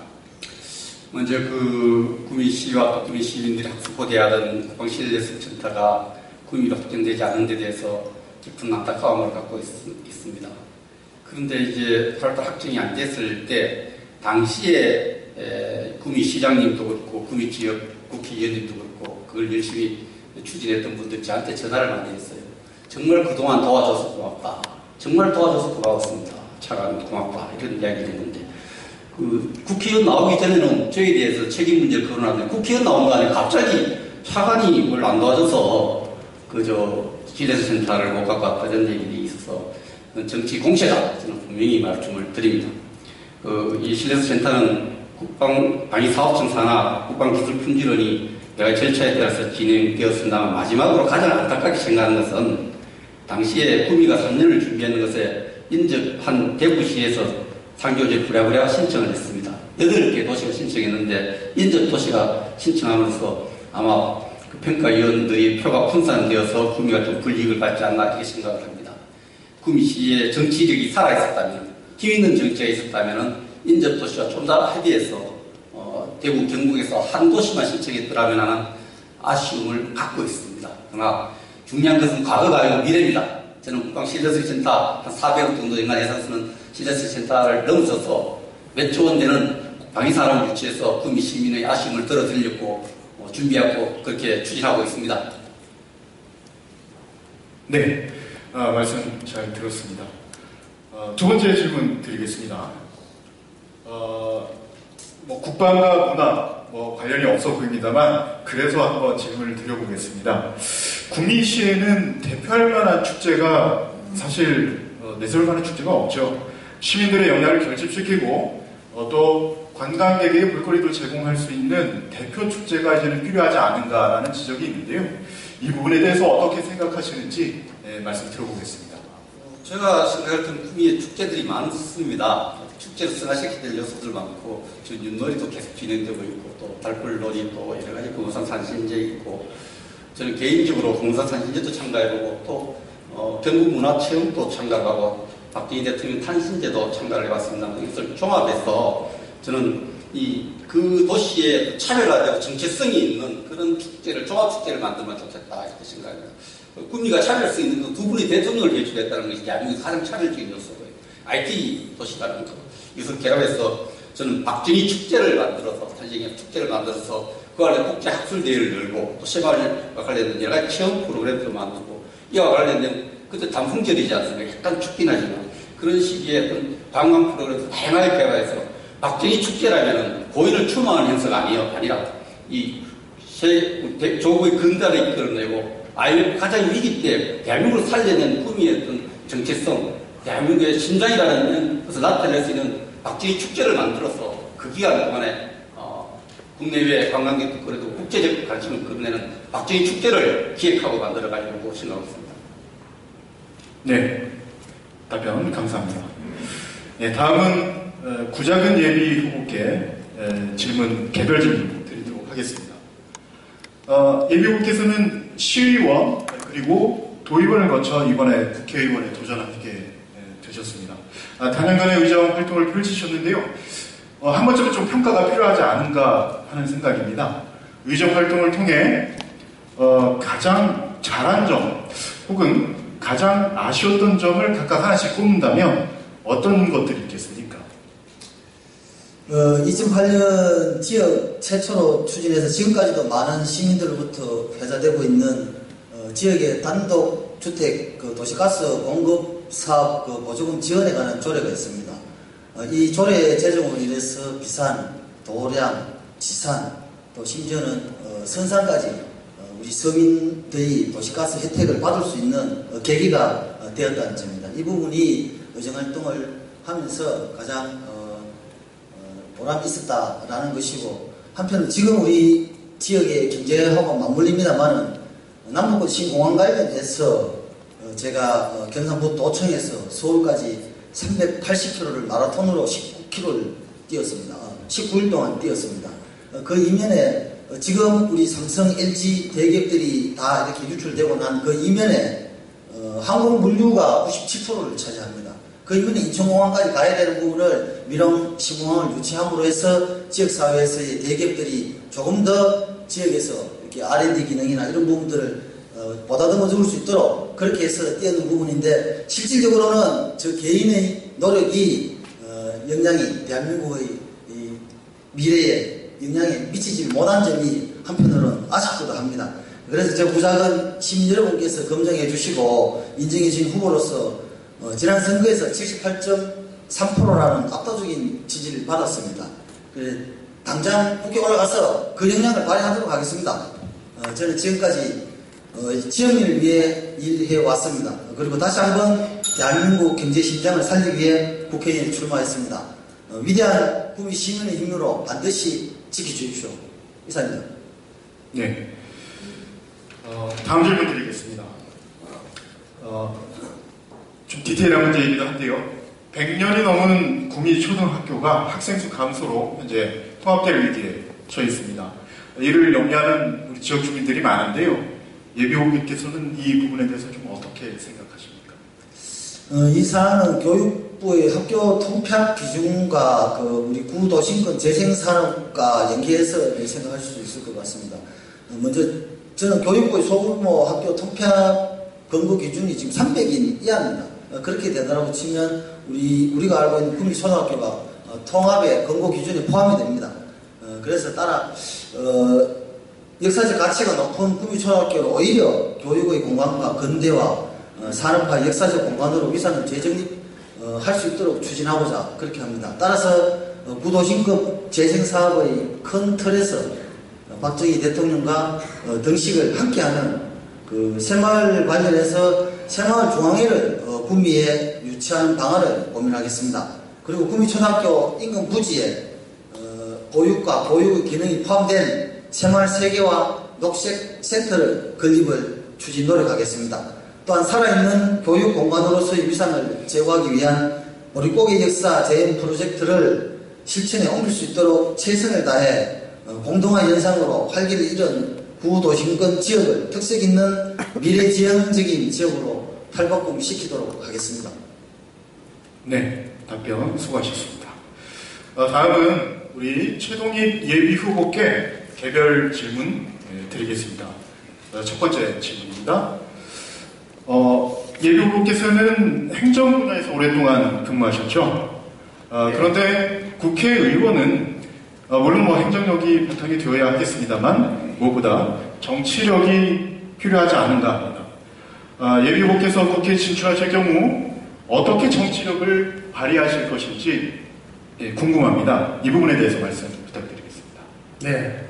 먼저 그 구미시와 구미 시민들이 학습고대하던 국방신뢰성센터가 구미로 확정되지 않은 데 대해서 깊은 안타까움을 갖고 있습니다. 그런데 이제 8월달 확정이 안 됐을 때 당시에 구미시장님도 그렇고 구미 지역 국회의원님도 그렇고 그걸 열심히 추진했던 분들 저한테 전화를 많이 했어요. 정말 그동안 도와줘서 고맙다. 정말 도와줘서 고마웠습니다. 차관 고맙다. 이런 이야기를 했는데 그 국회의원 나오기 전에는 저에 대해서 책임 문제를 거론하는데 국회의원 나온 거 아니에요. 갑자기 차관이 뭘 안 도와줘서 신뢰센터를 못 갖고 왔다 이런 얘기들이 있어서 정치 공세다. 저는 분명히 말씀을 드립니다. 이 신뢰센터는 국방방위사업청 산하 국방기술품질원이 여러 절차에 따라서 진행되었습니다만 마지막으로 가장 안타깝게 생각하는 것은 당시에 구미가 3년을 준비하는 것에 인접한 대구시에서 상교제 부랴부랴 신청을 했습니다. 8개 도시가 신청했는데 인접도시가 신청하면서 아마 그 평가위원들이 표가 분산되어서 구미가 좀 불이익을 받지 않나 이렇게 생각을 합니다. 구미시의 정치력이 살아있었다면 힘있는 정치가 있었다면 인접도시와 좀 더 합의해서 대구 경북에서 한 도시만 신청했더라면 하는 아쉬움을 갖고 있습니다. 그러나 중요한 것은 과거가 아니고 미래입니다. 저는 국방신뢰센터 한 400억 정도 연간 예산 쓰는 신뢰센터를 넘어서서 몇 조 원 되는 방위산업을 유치해서 구미 시민의 아쉬움을 덜어드리려고 준비하고 그렇게 추진하고 있습니다. 네, 말씀 잘 들었습니다. 두 번째 질문 드리겠습니다. 국방과 문화 관련이 없어 보입니다만 그래서 한번 질문을 드려보겠습니다. 구미시에는 대표할 만한 축제가 사실 내세울 만한 축제가 없죠. 시민들의 영향을 결집시키고 또 관광객에게 볼거리도 제공할 수 있는 대표 축제가 이제는 필요하지 않은가라는 지적이 있는데요. 이 부분에 대해서 어떻게 생각하시는지 말씀 들어보겠습니다. 제가 생각할 때는 구미에 축제들이 많습니다. 축제로 승화시켜야 될 요소들 많고, 저 윷놀이도 계속 진행되고 있고, 또 달불놀이 또 여러 가지 금호산 산신제 있고, 저는 개인적으로 금호산 산신제도 참가해보고, 또 경북문화체험도 참가하고, 박정희 대통령 탄신제도 참가를 해봤습니다. 이것을 종합해서 저는 그 도시에 차별화되고 정체성이 있는 그런 축제를, 종합축제를 만들면 좋겠다 이렇게 생각합니다. 구미가 차별성 있는 건 두 분이 대통령을 배출했다는 것이 대한민국에서 가장 차별적인 요소고요. IT 도시라는 거. 이것을 결합해서 저는 박정희 축제를 만들어서, 탄생의 축제를 만들어서 그 안에 국제 학술대회를 열고 또 새마을과 관련된 여러 가지 체험 프로그램도 만들고 이와 관련된 그때 단풍절이지 않습니까? 약간 춥긴 하지만 그런 시기에 어떤 관광 프로그램도 다양하게 개발해서 박정희 축제라면 고인을 추모하는 행사가 아니라 이 조국의 근간을 이끌어내고 IMF 가장 위기 때 대한민국을 살려낸 구미의 어떤 정체성, 대한민국의 심장이라는 것을 나타낼 수 있는 박정희 축제를 만들어서 그 기간 동안에 국내외 관광객도 그래도 국제적 관심을 끌어내는 박정희 축제를 기획하고 만들어가려고 생각하고 있습니다. 네, 답변 감사합니다. 네, 다음은 구자근 예비 후보께 개별 질문 드리도록 하겠습니다. 예비 후보께서는 시의원 그리고 도의원을 거쳐 이번에 국회의원에 도전하게 되셨습니다. 단연간의 의정 활동을 펼치셨는데요. 한 번쯤은 좀 평가가 필요하지 않은가 하는 생각입니다. 의정 활동을 통해 가장 잘한 점 혹은 가장 아쉬웠던 점을 각각 하나씩 꼽는다면 어떤 것들이 있겠습니까? 2008년 지역 최초로 추진해서 지금까지도 많은 시민들로부터 회자되고 있는 지역의 단독 주택 도시가스 공급 사업 보조금 지원에 관한 조례가 있습니다. 이 조례 제정으로 인해서 비산, 도량, 지산, 또 심지어는 선산까지 우리 서민들이 도시가스 혜택을 받을 수 있는 계기가 되었다는 점입니다. 이 부분이 의정활동을 하면서 가장 보람이 있었다라는 것이고, 한편으로 지금 우리 지역의 경제하고 맞물립니다만은 남북 신공항 관련해서 제가 경상북도청에서 서울까지 380km를 마라톤으로 19km를 뛰었습니다. 19일 동안 뛰었습니다. 그 이면에 지금 우리 삼성, LG 대기업들이 다 이렇게 유출되고 난 그 이면에 항공 물류가 97%를 차지합니다. 그 이면에 인천공항까지 가야 되는 부분을 밀원 신공항을 유치함으로 해서 지역사회에서의 대기업들이 조금 더 지역에서 이렇게 R&D 기능이나 이런 부분들을 보다듬어 줄 수 있도록 그렇게 해서 뛰는 부분인데, 실질적으로는 저 개인의 노력이 영향이 대한민국의 미래에 영향에 미치지 못한 점이 한편으로는 아쉽기도 합니다. 그래서 저 부작은 시민 여러분께서 검증해 주시고 인정해 주신 후보로서 지난 선거에서 78.3%라는 압도적인 지지를 받았습니다. 당장 국회 올라가서 그 역량을 발휘하도록 하겠습니다. 저는 지금까지 지역민을 위해 일해 왔습니다. 그리고 다시 한번 대한민국 경제 심장을 살리기 위해 국회의원에 출마했습니다. 위대한 국민 시민의 힘으로 반드시 지켜주십시오. 이상입니다. 네. 다음 질문 드리겠습니다. 좀 디테일한 문제이기도 한데요. 100년이 넘은 구미 초등학교가 학생 수 감소로 현재 통합될 위기에 처해 있습니다. 이를 염려하는 우리 지역 주민들이 많은데요. 예비후보님께서는 이 부분에 대해서 좀 어떻게 생각하십니까? 이 사안은 교육부의 학교 통폐합 기준과 우리 구도심권 재생산업과 연계해서 생각할 수 있을 것 같습니다. 먼저 저는 교육부의 소규모 학교 통폐합 권고 기준이 지금 300인 이하입니다. 그렇게 되더라고 치면 우리가 알고 있는 구미 초등학교가 통합의 권고 기준에 포함이 됩니다. 그래서 따라 역사적 가치가 높은 구미 초등학교를 오히려 교육의 공간과 근대화, 산업화, 역사적 공간으로 위상을 재정립할 수 있도록 추진하고자 그렇게 합니다. 따라서 구도심급 재생사업의 큰 틀에서 박정희 대통령과 등식을 함께하는 그 새마을 관련해서 새마을 중앙회를 구미에 유치하는 방안을 고민하겠습니다. 그리고 구미 초등학교 인근 부지에 보육과 보육의 기능이 포함된 새마을 세계화 녹색 센터를 건립을 추진 노력하겠습니다. 또한 살아있는 교육 공간으로서의 위상을 제고하기 위한 보릿고개 역사 재현 프로젝트를 실천에 옮길 수 있도록 최선을 다해 공동화 현상으로 활기를 잃은 구도심권 지역을 특색 있는 미래지향적인 지역으로 탈바꿈시키도록 하겠습니다. 네, 답변 수고하셨습니다. 다음은 우리 최동익 예비후보께 개별 질문 드리겠습니다. 첫 번째 질문입니다. 예비후보께서는 행정 분야에서 오랫동안 근무하셨죠. 그런데 국회의원은 물론 행정력이 바탕이 되어야 하겠습니다만 무엇보다 정치력이 필요하지 않은가 합니다. 예비후보께서 국회에 진출하실 경우 어떻게 정치력을 발휘하실 것인지 궁금합니다. 이 부분에 대해서 말씀 부탁드리겠습니다. 네.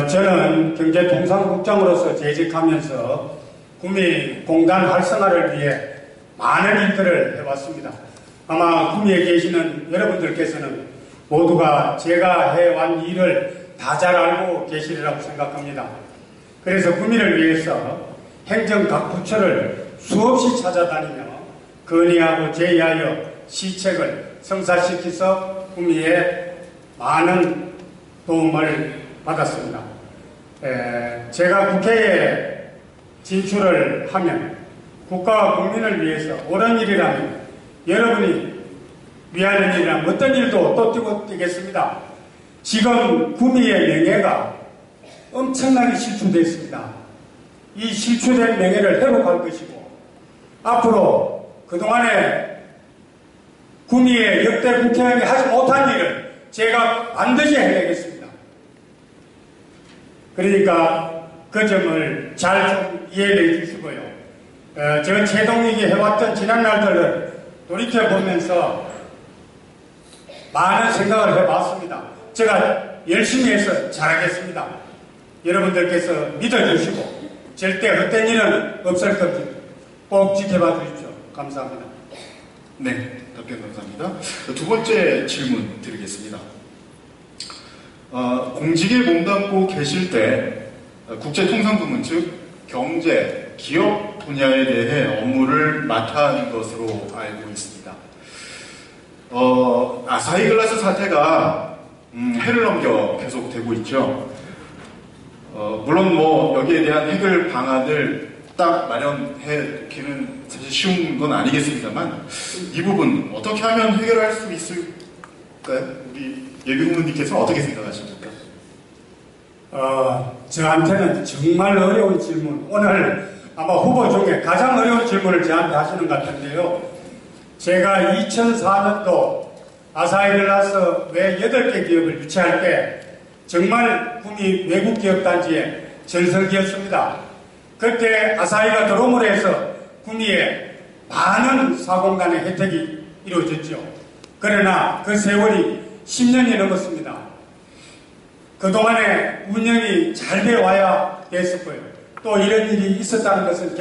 저는 경제통상국장으로서 재직하면서 구미 공단 활성화를 위해 많은 일들을 해왔습니다. 아마 구미에 계시는 여러분들께서는 모두가 제가 해왔 일을 다 잘 알고 계시리라고 생각합니다. 그래서 구미를 위해서 행정 각 부처를 수없이 찾아다니며 건의하고 제의하여 시책을 성사시켜서 구미에 많은 도움을 받았습니다. 제가 국회에 진출을 하면 국가와 국민을 위해서 옳은 일이라면 여러분이 위하는 일이라면 어떤 일도 또 뛰겠습니다. 지금 구미의 명예가 엄청나게 실추됐습니다. 이 실추된 명예를 회복할 것이고 앞으로 그동안에 구미의 역대 국회의원이 하지 못한 일을 제가 반드시 해내겠습니다. 그러니까 그 점을 잘 좀 이해해 주시고요. 저 최동익이 해왔던 지난 날들을 돌이켜보면서 많은 생각을 해봤습니다. 제가 열심히 해서 잘하겠습니다. 여러분들께서 믿어주시고 절대 헛된 일은 없을 겁니다. 꼭 지켜봐 주십시오. 감사합니다. 네, 답변 감사합니다. 두 번째 질문 드리겠습니다. 공직에 몸담고 계실 때 국제통상부문 즉 경제, 기업 분야에 대해 업무를 맡아 하는 것으로 알고 있습니다. 아사히 글라스 사태가 해를 넘겨 계속되고 있죠. 물론 뭐 여기에 대한 해결 방안을 딱 마련해 놓기는 사실 쉬운 건 아니겠습니다만 이 부분 어떻게 하면 해결할 수 있을까요? 우리 예비후보님께서는 어떻게 생각하십니까? 저한테는 정말 어려운 질문, 오늘 아마 후보 중에 가장 어려운 질문을 저한테 하시는 것 같은데요. 제가 2004년도 아사히글라스 외 8개 기업을 유치할 때 정말 구미 외국기업단지의 전성기였습니다. 그때 아사히가 들어옴으로 해서 구미에 많은 사공간의 혜택이 이루어졌죠. 그러나 그 세월이 10년이 넘었습니다. 그동안에 운영이 잘 되어 와야 됐을 거예요. 또 이런 일이 있었다는 것은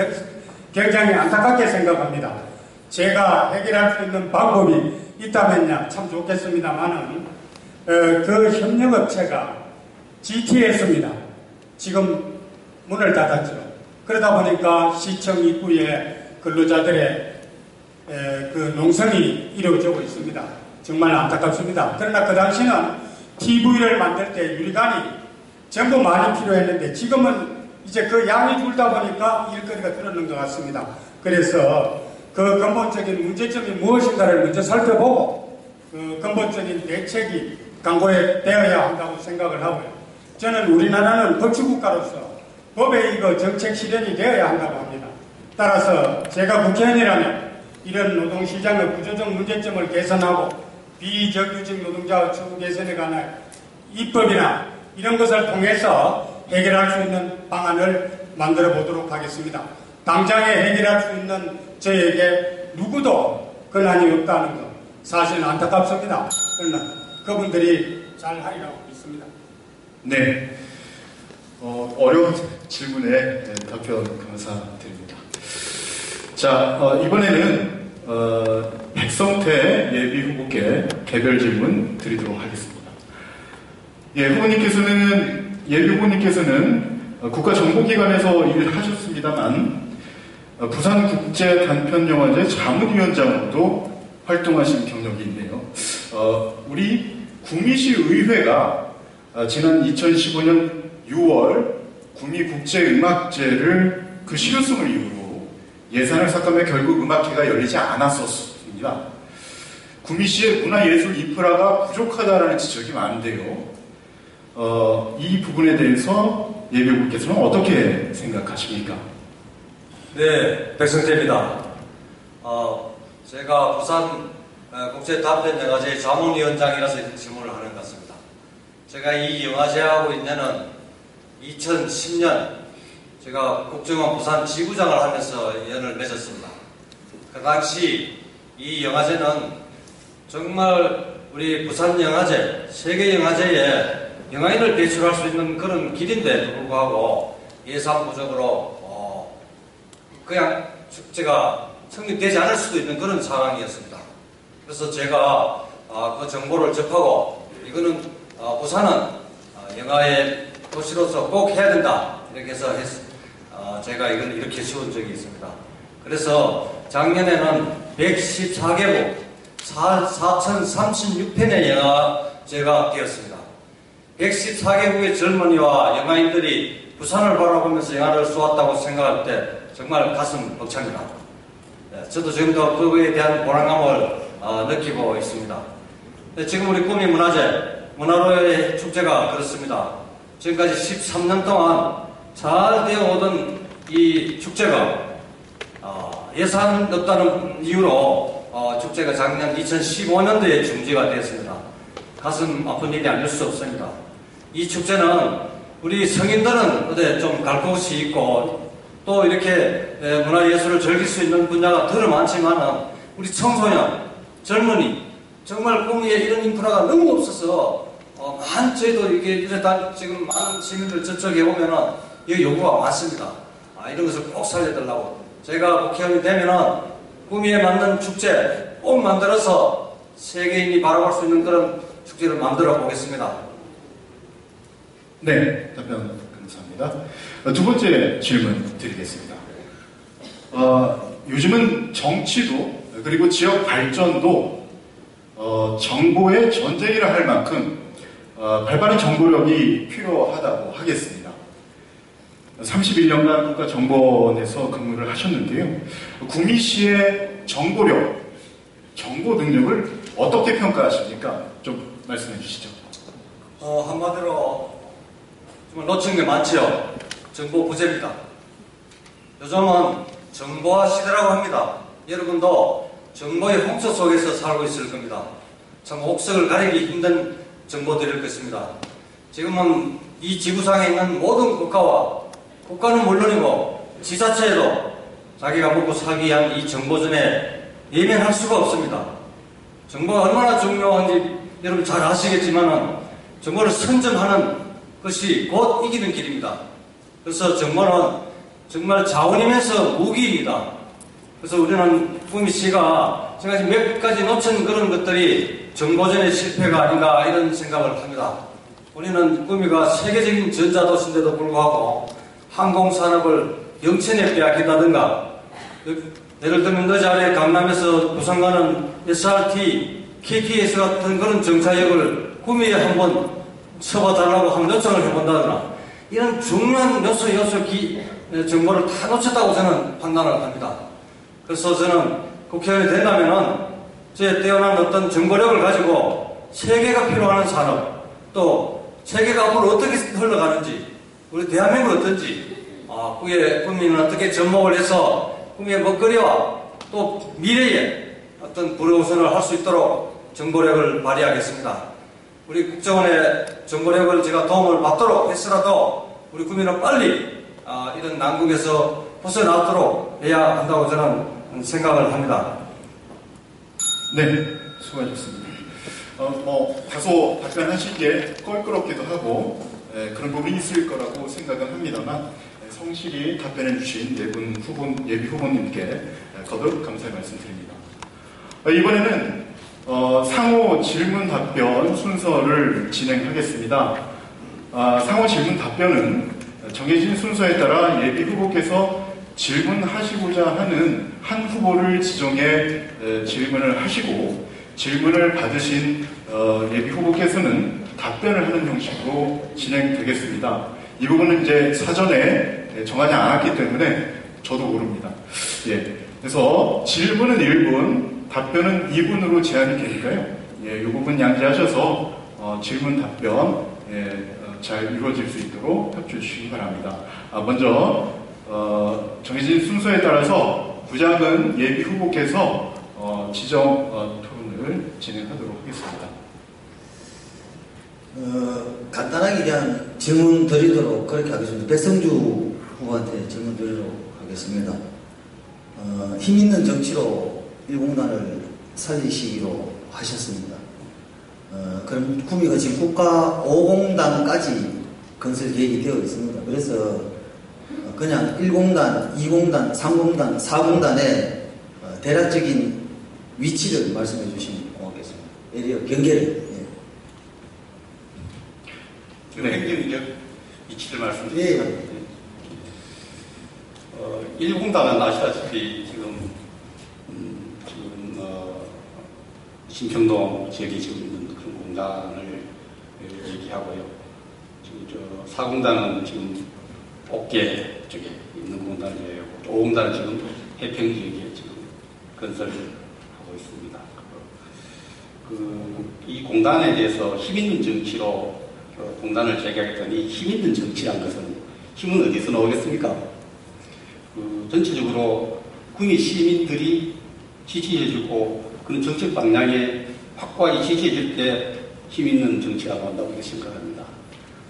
굉장히 안타깝게 생각합니다. 제가 해결할 수 있는 방법이 있다면야 참 좋겠습니다만은 그 협력업체가 GTS입니다. 지금 문을 닫았죠. 그러다 보니까 시청 입구에 근로자들의 그 농성이 이루어지고 있습니다. 정말 안타깝습니다. 그러나 그 당시는 TV를 만들 때 유리관이 전부 많이 필요했는데 지금은 이제 그 양이 줄다 보니까 일거리가 줄어든 것 같습니다. 그래서 그 근본적인 문제점이 무엇인가를 먼저 살펴보고 그 근본적인 대책이 강구되어야 한다고 생각을 하고요. 저는 우리나라는 법치국가로서 법의 이거 정책 실현이 되어야 한다고 합니다. 따라서 제가 국회의원이라면 이런 노동시장의 구조적 문제점을 개선하고 비정규직 노동자 처우 개선에 관한 입법이나 이런 것을 통해서 해결할 수 있는 방안을 만들어 보도록 하겠습니다. 당장에 해결할 수 있는 저에게 누구도 권한이 없다는 것 사실 안타깝습니다. 그러나 그분들이 잘 하리라고 믿습니다. 네, 어려운 질문에 답변 감사드립니다. 자, 이번에는 백성태 예비후보께 개별 질문 드리도록 하겠습니다. 예, 예비후보님께서는 국가정보기관에서 일을 하셨습니다만 부산국제단편영화제 자문위원장으로도 활동하신 경력이 있네요. 우리 구미시 의회가 지난 2015년 6월 구미국제음악제를 그 실효성을 이유로 예산을 삭감해 결국 음악회가 열리지 않았었습니다. 구미시의 문화예술 인프라가 부족하다는 지적이 많은데요. 이 부분에 대해서 예비후보께서는 어떻게 생각하십니까? 네, 백성재입니다. 제가 부산 국제단편영화제 자문위원장이라서 이렇게 질문을 하는 것 같습니다. 제가 이 영화제하고 인연은 2010년 제가 국정원 부산 지부장을 하면서 연을 맺었습니다. 그 당시 이 영화제는 정말 우리 부산 영화제, 세계 영화제에 영화인을 배출할 수 있는 그런 길인데도 불구하고 예산 부족으로 그냥 축제가 성립되지 않을 수도 있는 그런 상황이었습니다. 그래서 제가 그 정보를 접하고 이거는 부산은 영화의 도시로서 꼭 해야 된다 이렇게 해서 제가 이걸 이렇게 세운 적이 있습니다. 그래서 작년에는 114개국 4,036편의 영화제가 되었습니다. 114개국의 젊은이와 영화인들이 부산을 바라보면서 영화를 쏘았다고 생각할 때 정말 가슴 벅찹니다. 네, 저도 지금도 그거에 대한 보람감을 느끼고 있습니다. 네, 지금 우리 구미 문화로의 축제가 그렇습니다. 지금까지 13년 동안 잘 되어오던 이 축제가 예산 없다는 이유로 축제가 작년 2015년도에 중지가 되었습니다. 가슴 아픈 일이 아닐 수 없습니다. 이 축제는 우리 성인들은 어디 좀 갈 곳이 있고 또 이렇게 문화예술을 즐길 수 있는 분야가 덜 많지만 우리 청소년, 젊은이 정말 구미에 이런 인프라가 너무 없어서 저희도 이게 지금 많은 시민들 저쪽에 오면은 이 요구가 많습니다. 이런 것을 꼭 살려달라고. 제가 국회의원이 되면은 구미에 맞는 축제 꼭 만들어서 세계인이 바라볼 수 있는 그런 축제를 만들어 보겠습니다. 네, 답변 감사합니다. 두 번째 질문 드리겠습니다. 요즘은 정치도 그리고 지역 발전도 정보의 전쟁이라 할 만큼 발빠른 정보력이 필요하다고 하겠습니다. 31년간 국가정보원에서 근무를 하셨는데요. 구미 씨의 정보력, 정보 능력을 어떻게 평가하십니까? 좀 말씀해 주시죠. 한마디로 정말 놓친 게 많지요. 정보 부재입니다. 요즘은 정보화 시대라고 합니다. 여러분도 정보의 홍수 속에서 살고 있을 겁니다. 참 옥석을 가리기 힘든 정보들일 것입니다. 지금은 이 지구상에 있는 모든 국가는 물론이고 지자체에도 자기가 먹고 살기 위한 이 정보전에 예면할 수가 없습니다. 정보가 얼마나 중요한지 여러분 잘 아시겠지만 정보를 선점하는 것이 곧 이기는 길입니다. 그래서 정보는 정말 자원이면서 무기입니다. 그래서 우리는 구미 씨가 제가 지금 몇 가지 놓친 그런 것들이 정보전의 실패가 아닌가 이런 생각을 합니다. 우리는 구미가 세계적인 전자도시인데도 불구하고 항공산업을 영천에 빼앗긴다든가, 예를 들면 너자리 강남에서 부산 가는 SRT, KTX 같은 그런 정차역을 구미에 한번 쳐봐달라고 한번 요청을 해본다거나 이런 중요한 요소 정보를 다 놓쳤다고 저는 판단을 합니다. 그래서 저는 국회의원이 된다면은 제 뛰어난 어떤 정보력을 가지고 세계가 필요한 산업, 또 세계가 앞으로 어떻게 흘러가는지, 우리 대한민국은 어떤지, 구미는 어떻게 접목을 해서 구미의 먹거리와 또 미래에 어떤 불우선을 할 수 있도록 정보력을 발휘하겠습니다. 우리 국정원의 정보력을 제가 도움을 받도록 했으라도 우리 구미는 빨리 이런 난국에서 벗어나도록 해야 한다고 저는 생각을 합니다. 네, 수고하셨습니다. 다소 답변하시기에 껄끄럽기도 하고 그런 부분이 있을 거라고 생각은 합니다만 성실히 답변해 주신 네 분 예비 후보님께 거듭 감사의 말씀드립니다. 이번에는 상호 질문 답변 순서를 진행하겠습니다. 상호 질문 답변은 정해진 순서에 따라 예비 후보께서 질문하시고자 하는 한 후보를 지정해 질문을 하시고 질문을 받으신 예비 후보께서는 답변을 하는 형식으로 진행되겠습니다. 이 부분은 이제 사전에 정하지 않았기 때문에 저도 모릅니다. 예, 그래서 질문은 1분, 답변은 2분으로 제한이 되니까요. 이 부분 양지하셔서 질문 답변 잘 이루어질 수 있도록 협조해 주시기 바랍니다. 먼저 정해진 순서에 따라서 부장은 예비 후보께서 지정 토론을 진행하도록 하겠습니다. 간단하게 그냥 질문 드리도록 그렇게 하겠습니다. 백성주 후보한테 질문 드리도록 하겠습니다. 힘 있는 정치로 1공단을 살리시기로 하셨습니다. 그럼 구미가 지금 국가 5공단까지 건설 계획이 되어 있습니다. 그래서 그냥 1공단, 2공단, 3공단, 4공단의 대략적인 위치를 말씀해 주시면 고맙겠습니다. 예를 들어 경계를. 행정적 위치를 말씀드립니다. 1공단은 아시다시피 지금 신평동 지역에 지금 있는 그런 공단을 얘기하고요. 지금 4공단은 지금 옥계 쪽에 있는 공단이에요. 5공단은 지금 해평 지역에 지금 건설을 하고 있습니다. 이 공단에 대해서 힘 있는 정치로 공단을 재개하겠다니 힘 있는 정치란 것은 힘은 어디서 나오겠습니까? 전체적으로 구미 시민들이 지지해주고 그런 정책 방향에 확고하게 지지해줄 때 힘 있는 정치라고 한다고 생각합니다.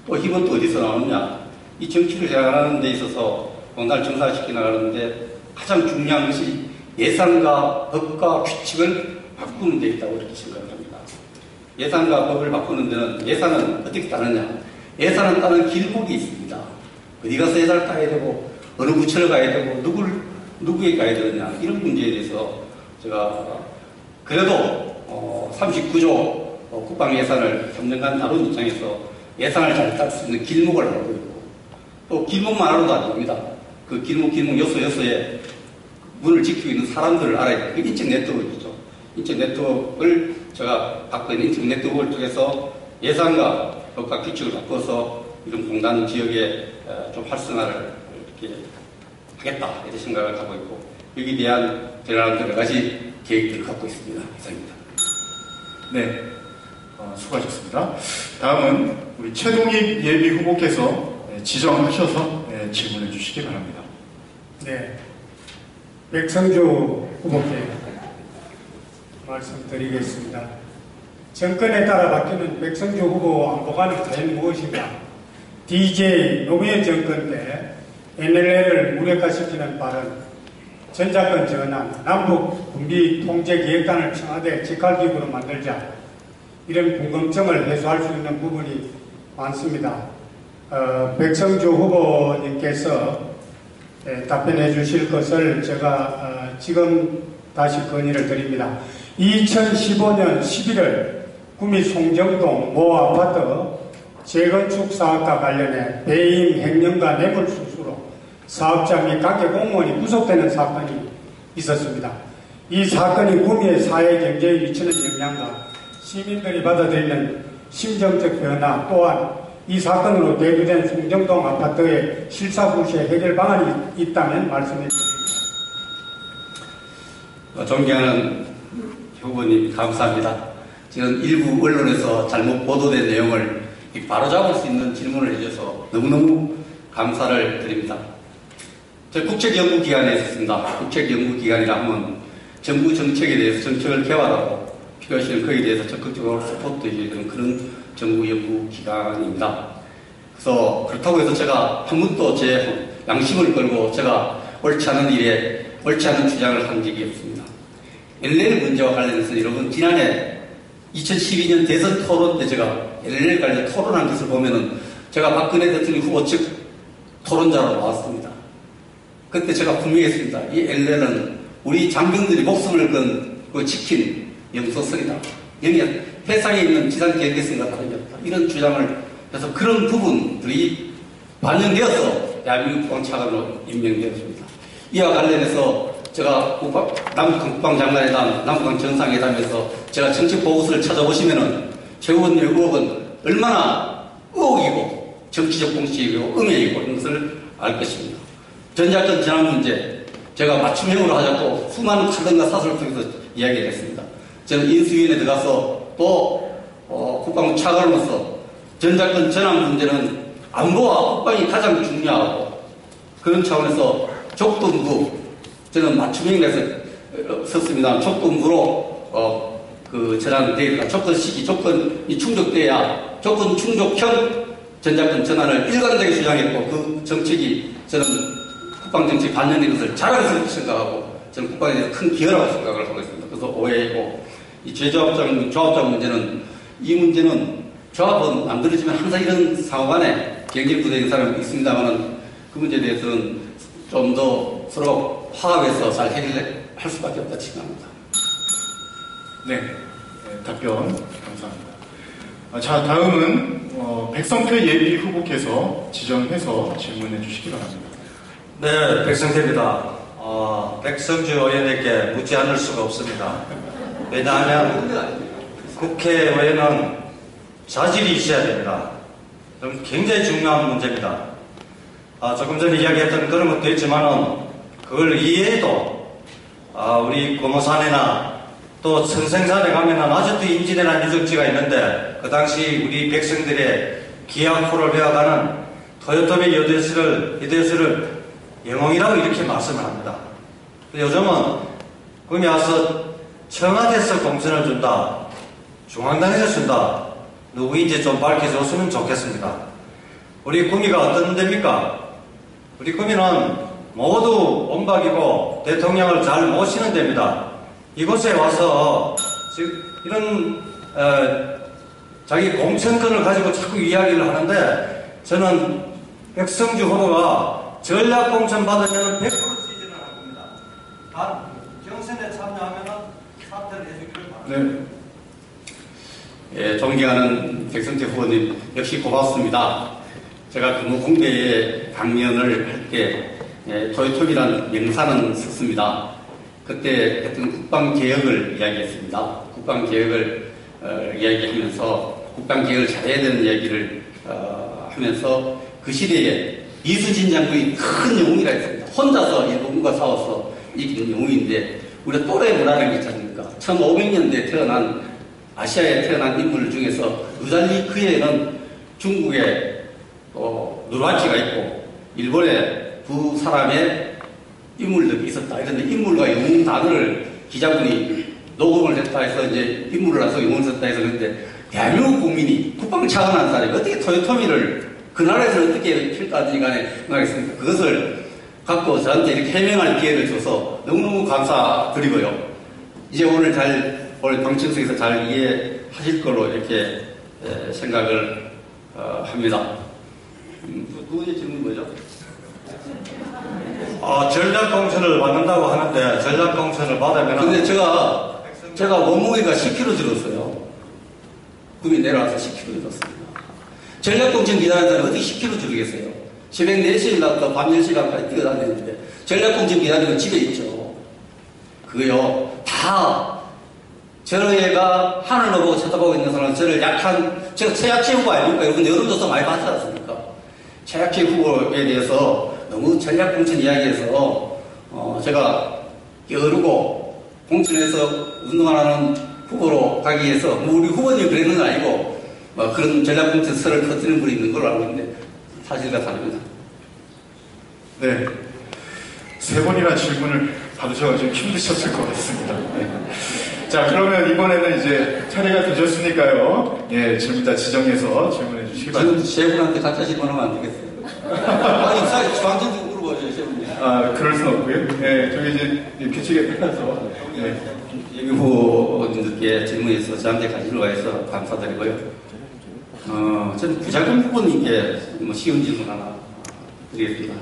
또 힘은 또 어디서 나오느냐? 이 정치를 해나가는 데 있어서 공단을 정상화시켜 나가는데 가장 중요한 것이 예산과 법과 규칙을 바꾸는 데 있다고 이렇게 생각합니다. 예산과 법을 바꾸는 데는 예산은 어떻게 따느냐? 예산은 따는 길목이 있습니다. 어디 가서 예산을 따야 되고 어느 부처를 가야 되고 누구에 가야 되느냐 이런 문제에 대해서 제가 그래도 39조 국방 예산을 3년간 다룬 입장에서 예산을 잘 딸 수 있는 길목을 알고 있고 또 길목만으로도 안 됩니다. 그 길목 요소에 문을 지키고 있는 사람들을 알아야 돼요. 인적 네트워크죠. 인적 네트워크를 제가 갖고 있는 인적 네트워크를 통해서 예산과 법과 규칙을 바꿔서 이런 공단 지역에 좀 활성화를 이렇게 하겠다 이런 생각을 하고 있고 여기에 대한 저런 여러 가지 계획들을 갖고 있습니다. 이상입니다. 네, 수고하셨습니다. 다음은 우리 최동익 예비 후보께서 지정하셔서 질문해 주시기 바랍니다. 네, 백성주 후보께 말씀드리겠습니다. 정권에 따라 바뀌는 백성주 후보 안보관은 과연 무엇인가? DJ 노무현 정권 때 NLL을 무력화시키는 발언, 전작권 전환, 남북 군비 통제 기획단을 청와대 직할기구로 만들자, 이런 궁금증을 해소할 수 있는 부분이 많습니다. 백성주 후보님께서 답변해 주실 것을 제가 지금 다시 건의를 드립니다. 2015년 11월 구미 송정동 모 아파트 재건축 사업과 관련해 배임 횡령과 뇌물수수로 사업자 및 가계 공무원이 구속되는 사건이 있었습니다. 이 사건이 구미의 사회 경제에 미치는 영향과 시민들이 받아들이는 심정적 변화 또한 이 사건으로 대두된 송정동 아파트의 실사구시 해결 방안이 있다면 말씀해 주십시오. 존경하는 후보님 감사합니다. 지금 일부 언론에서 잘못 보도된 내용을 바로잡을 수 있는 질문을 해주셔서 너무너무 감사를 드립니다. 저 국책연구기관에 있었습니다. 국책연구기관이라 하면 정부 정책에 대해서 정책을 개발하고 필요하시는 거기에 대해서 적극적으로 서포트해주는 그런 정부 연구기관입니다. 그래서 그렇다고 해서 제가 한 번도 제 양심을 걸고 제가 옳지 않은 일에 옳지 않은 주장을 한 적이 없습니다. NLL 문제와 관련해서 여러분 지난해 2012년 대선 토론 때 제가 NLL 관련 토론한 것을 보면은 제가 박근혜 대통령 후보 측 토론자로 나왔습니다. 그때 제가 분명히 했습니다. 이 NLL은 우리 장병들이 목숨을 건 지킨 영소성이다. 여기 세상에 있는 지상 경계성과 다름이 없다. 이런 주장을 해서 그런 부분들이 반영되어서 대한민국 국방차관으로 임명되었습니다. 이와 관련해서 제가 남북한 국방장관회담, 남북한 정상회담에서 제가 정책 보고서를 찾아보시면은 최 의원님의 의혹은 얼마나 의혹이고 정치적 공식이고 음해이고 이런 것을 알 것입니다. 전작권 전환 문제, 제가 맞춤형으로 하자고 수많은 칼럼과 사설을 통해서 이야기를 했습니다. 저는 인수위원회에 들어가서 또 국방부 차관으로서 전작권 전환 문제는 안보와 국방이 가장 중요하고 그런 차원에서 족동부 저는 맞춤형에서 섰습니다. 족동부로 그 전환되니까 조건 시기 조건이 충족돼야 조건 충족형 전작권 전환을 일관되게 주장했고 그 정책이 저는 국방정책 반영된 것을 자랑스럽게 생각하고 저는 국방에 대해서 큰 기여라고 생각을 하고 있습니다. 그래서 오해이고 이 조합장 문제는 이 문제는 조합은 만들어지면 항상 이런 상황 안에 경쟁부대인 사람이 있습니다만은 그 문제에 대해서는 좀 더 서로 화합해서 잘 해결할 수밖에 없다 생각합니다. 네, 답변 감사합니다. 자, 다음은 백성태 예비 후보께서 지정해서 질문해 주시기 바랍니다. 네, 백성태입니다. 백성주 의원에게 묻지 않을 수가 없습니다. 왜냐하면 국회의원은 자질이 있어야 됩니다. 굉장히 중요한 문제입니다. 조금 전에 이야기했던 그런 것도 있지만은 그걸 이해해도 우리 고모산에나 또 천생산에 가면은 아직도 임진왜란 유적지가 있는데 그 당시 우리 백성들의 기약호를 배워가는 토요토미 여대수를 영웅이라고 이렇게 말씀을 합니다. 요즘은 거기 와서 청와대에서 공천을 준다, 중앙당에서 준다, 누구인지 좀 밝혀줬으면 좋겠습니다. 우리 구미가 어떤 데입니까? 우리 구미는 모두 온박이고 대통령을 잘 모시는 데입니다. 이곳에 와서 지금 이런 자기 공천권을 가지고 자꾸 이야기를 하는데 저는 백성주 후보가 전략 공천 받으면 100% 지지를 할 겁니다. 단 경선에 참여하면 사퇴를 해주기를 바랍니다. 네. 예, 존경하는 백성태 후보님 역시 고맙습니다. 제가 근무 공대에 강연을 할 때 토요톱이라는 명사는 썼습니다. 그때 했던 국방개혁을 이야기했습니다. 국방개혁을 이야기하면서 국방개혁을 잘해야 되는 이야기를 하면서 그 시대에 이수진 장군이 큰 영웅이라 했습니다. 혼자서 일본과 싸워서 이긴 영웅인데 우리가 또래 문화라는 게 있지 않습니까? 1500년대에 태어난 아시아에 태어난 인물 중에서 유달리 그에는 중국에 누르하치가 있고 일본에 두 사람의 인물들이 있었다. 그런데 인물과 영웅 단어를 기자분이 녹음을 했다 해서 이제 인물을 나서 영웅을 썼다 해서 그런데 대한민국 국민이 국방차관한 사람이 어떻게 토요토미를 그 나라에서 어떻게 평가하든지 간에 생각했습니까? 그것을 갖고 저한테 이렇게 해명할 기회를 줘서 너무너무 감사드리고요. 이제 오늘 방청석에서 잘 이해하실 걸로 이렇게 생각을 합니다. 두 번째 질문이 뭐죠? 전략공천을 받는다고 하는데 전략공천을 받으면 근데 제가 몸무게가 10kg 줄었어요. 꿈이 내려와서 10kg 줄었습니다. 전략공천 기다리는 사람이 어떻게 10kg 줄이겠어요? 새벽 4시에 일어나서 밤 10시간까지 뛰어다니는데 전략공천 기다리면 집에 있죠. 그거요. 다 저희가 하늘로 보고 쳐다보고 있는 사람은 제가 최약체 후보 아닙니까? 여러분 여론조사 많이 받지 않습니까? 최약체 후보에 대해서 너무 전략공천 이야기해서 제가 게으르고 공천에서 운동하는 후보로 가기 위해서 우리 후보님이 그랬는 건 아니고 그런 전략공천 설을 터뜨리는 분이 있는 걸로 알고 있는데 사실과 다릅니다. 네. 3번이나 질문을 받으셔가지고 힘드셨을 것 같습니다. 네. 자, 그러면 이번에는 이제 차례가 되셨으니까요. 예, 질문 다 지정해서 질문해 주시기 바랍니다. 지금 세 분한테 가짜 질문하면 안 되겠어요. 아니, 주황전도 물어보죠, 세 분이. 그럴 순 없고요. 예, 저기 이제 규칙에 따라서. 예. 예비 후보님들께 질문해서 저한테 관심을 가해서 감사드리고요. 저는 부자금 후보님께 쉬운 질문 하나 드리겠습니다.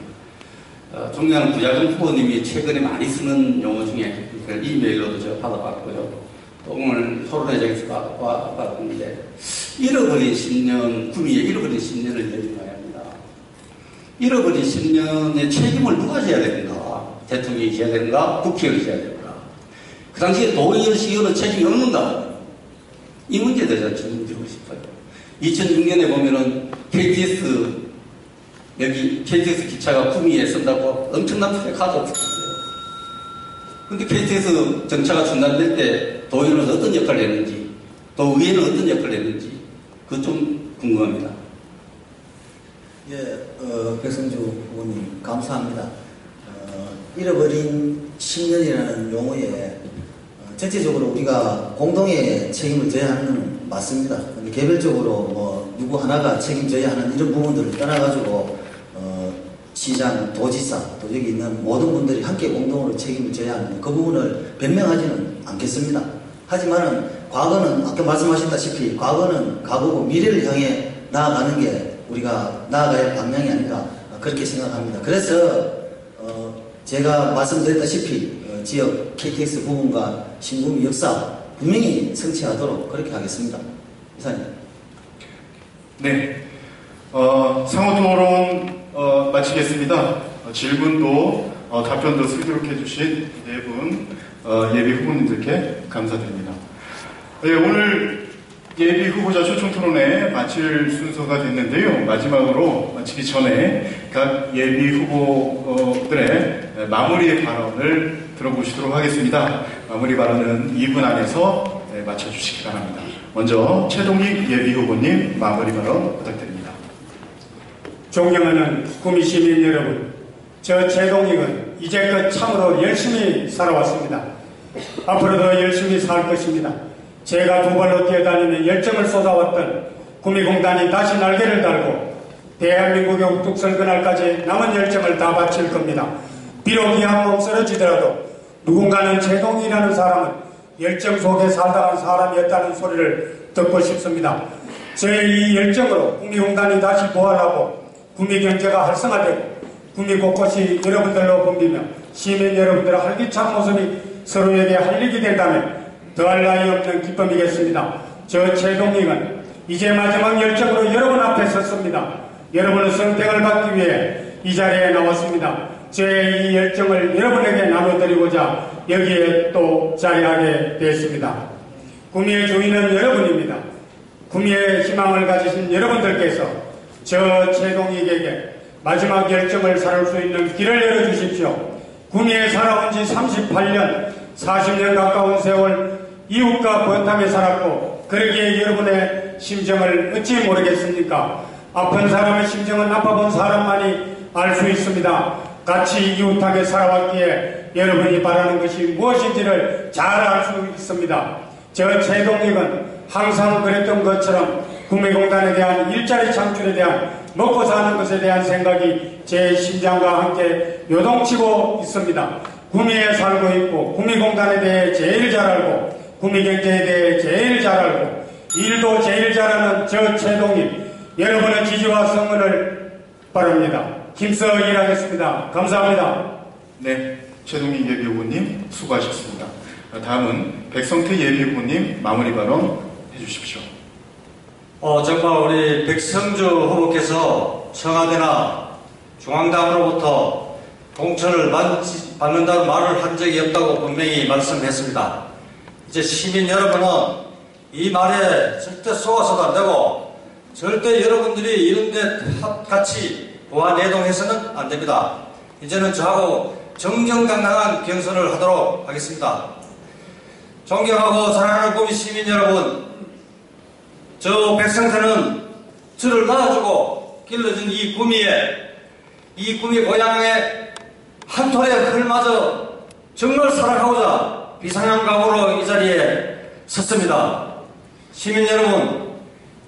존경하는 부자금 후보님이 최근에 많이 쓰는 용어 중에 이메일로도 제가 받아봤고요. 또 오늘 토론회장에서 받았는데 잃어버린 10년, 구미에 잃어버린 10년을 이야기해야 합니다. 잃어버린 10년의 책임을 누가 져야 되는가? 대통령이 져야 되는가? 국회의원이 져야 되는가? 그 당시에 도의원, 시의원은 책임이 없는가? 이 문제에 대해서 질문 드리고 싶어요. 2006년에 보면은 KTX 기차가 구미에 쓴다고 엄청난 프레카드 없었어요. 근데 KTX 정차가 중단될 때 도의원은 어떤 역할을 했는지, 또 의회는 어떤 역할을 했는지, 그거 좀 궁금합니다. 예, 백성주 후보님 감사합니다. 잃어버린 10년이라는 용어에 전체적으로 우리가 공동의 책임을 져야 하는 건 맞습니다. 근데 개별적으로 누구 하나가 책임져야 하는 이런 부분들을 떠나가지고 시장, 도지사, 또 여기 있는 모든 분들이 함께 공동으로 책임을 져야 하는 그 부분을 변명하지는 않겠습니다. 하지만은 과거는 아까 말씀하셨다시피 과거는 과거고 미래를 향해 나아가는 게 우리가 나아가야 할 방향이 아닌가 그렇게 생각합니다. 그래서 제가 말씀드렸다시피 지역 KTX 부분과 신구미 역사 분명히 성취하도록 그렇게 하겠습니다. 이사님. 네. 상호 토론 마치겠습니다. 질문도 답변도 슬기롭게 해주신 네 분 예비 후보님들께 감사드립니다. 네, 오늘 예비 후보자 초청 토론회 마칠 순서가 됐는데요. 마지막으로 마치기 전에 각 예비 후보들의 마무리 발언을 들어보시도록 하겠습니다. 마무리 발언은 2분 안에서 마쳐주시기 바랍니다. 먼저 최동익 예비 후보님 마무리 발언 부탁드립니다. 존경하는 구미 시민 여러분, 저 최동익은 이제껏 참으로 열심히 살아왔습니다. 앞으로도 열심히 살 것입니다. 제가 두 발로 뛰어다니며 열정을 쏟아왔던 구미공단이 다시 날개를 달고 대한민국의 우뚝 설 그날까지 남은 열정을 다 바칠 겁니다. 비록 이 한 몸 쓰러지더라도 누군가는 최동익이라는 사람은 열정 속에 살다 간 사람이었다는 소리를 듣고 싶습니다. 저의 이 열정으로 구미공단이 다시 부활하고 구미 경제가 활성화되고 구미 곳곳이 여러분들로 붐비며 시민 여러분들의 활기찬 모습이 서로에게 활력이 된다면 더할 나위 없는 기쁨이겠습니다. 저 최동익은 이제 마지막 열정으로 여러분 앞에 섰습니다. 여러분의 선택을 받기 위해 이 자리에 나왔습니다. 제 이 열정을 여러분에게 나눠드리고자 여기에 또 자리하게 되었습니다. 구미의 주인은 여러분입니다. 구미의 희망을 가지신 여러분들께서 저 최동익에게 마지막 열정을 살을 수 있는 길을 열어주십시오. 구미에 살아온 지 38년, 40년 가까운 세월 이웃과 번탐에 살았고 그러기에 여러분의 심정을 어찌 모르겠습니까? 아픈 사람의 심정은 아파본 사람만이 알 수 있습니다. 같이 이웃하게 살아왔기에 여러분이 바라는 것이 무엇인지를 잘 알 수 있습니다. 저 최동익은 항상 그랬던 것처럼 구미공단에 대한 일자리 창출에 대한 먹고 사는 것에 대한 생각이 제 심장과 함께 요동치고 있습니다. 구미에 살고 있고 구미공단에 대해 제일 잘 알고 구미경제에 대해 제일 잘 알고 일도 제일 잘하는 저 최동익 여러분의 지지와 성원을 바랍니다. 힘써 일하겠습니다. 감사합니다. 네, 최동익 예비후보님 수고하셨습니다. 다음은 백성태 예비후보님 마무리 발언 해주십시오. 정말 우리 백성주 후보께서 청와대나 중앙당으로부터 공천을 받는다는 말을 한 적이 없다고 분명히 말씀했습니다. 이제 시민 여러분은 이 말에 절대 속아서도 안 되고 절대 여러분들이 이런데 같이 보완내동해서는 안 됩니다. 이제는 저하고 정정당당한 경선을 하도록 하겠습니다. 존경하고 사랑하는 구미 시민 여러분, 저 백성태는 저를 낳아주고 길러준 이 구미 고향의 한 톨의 흘마저 정말 사랑하고자 비상향각오로 이 자리에 섰습니다. 시민 여러분,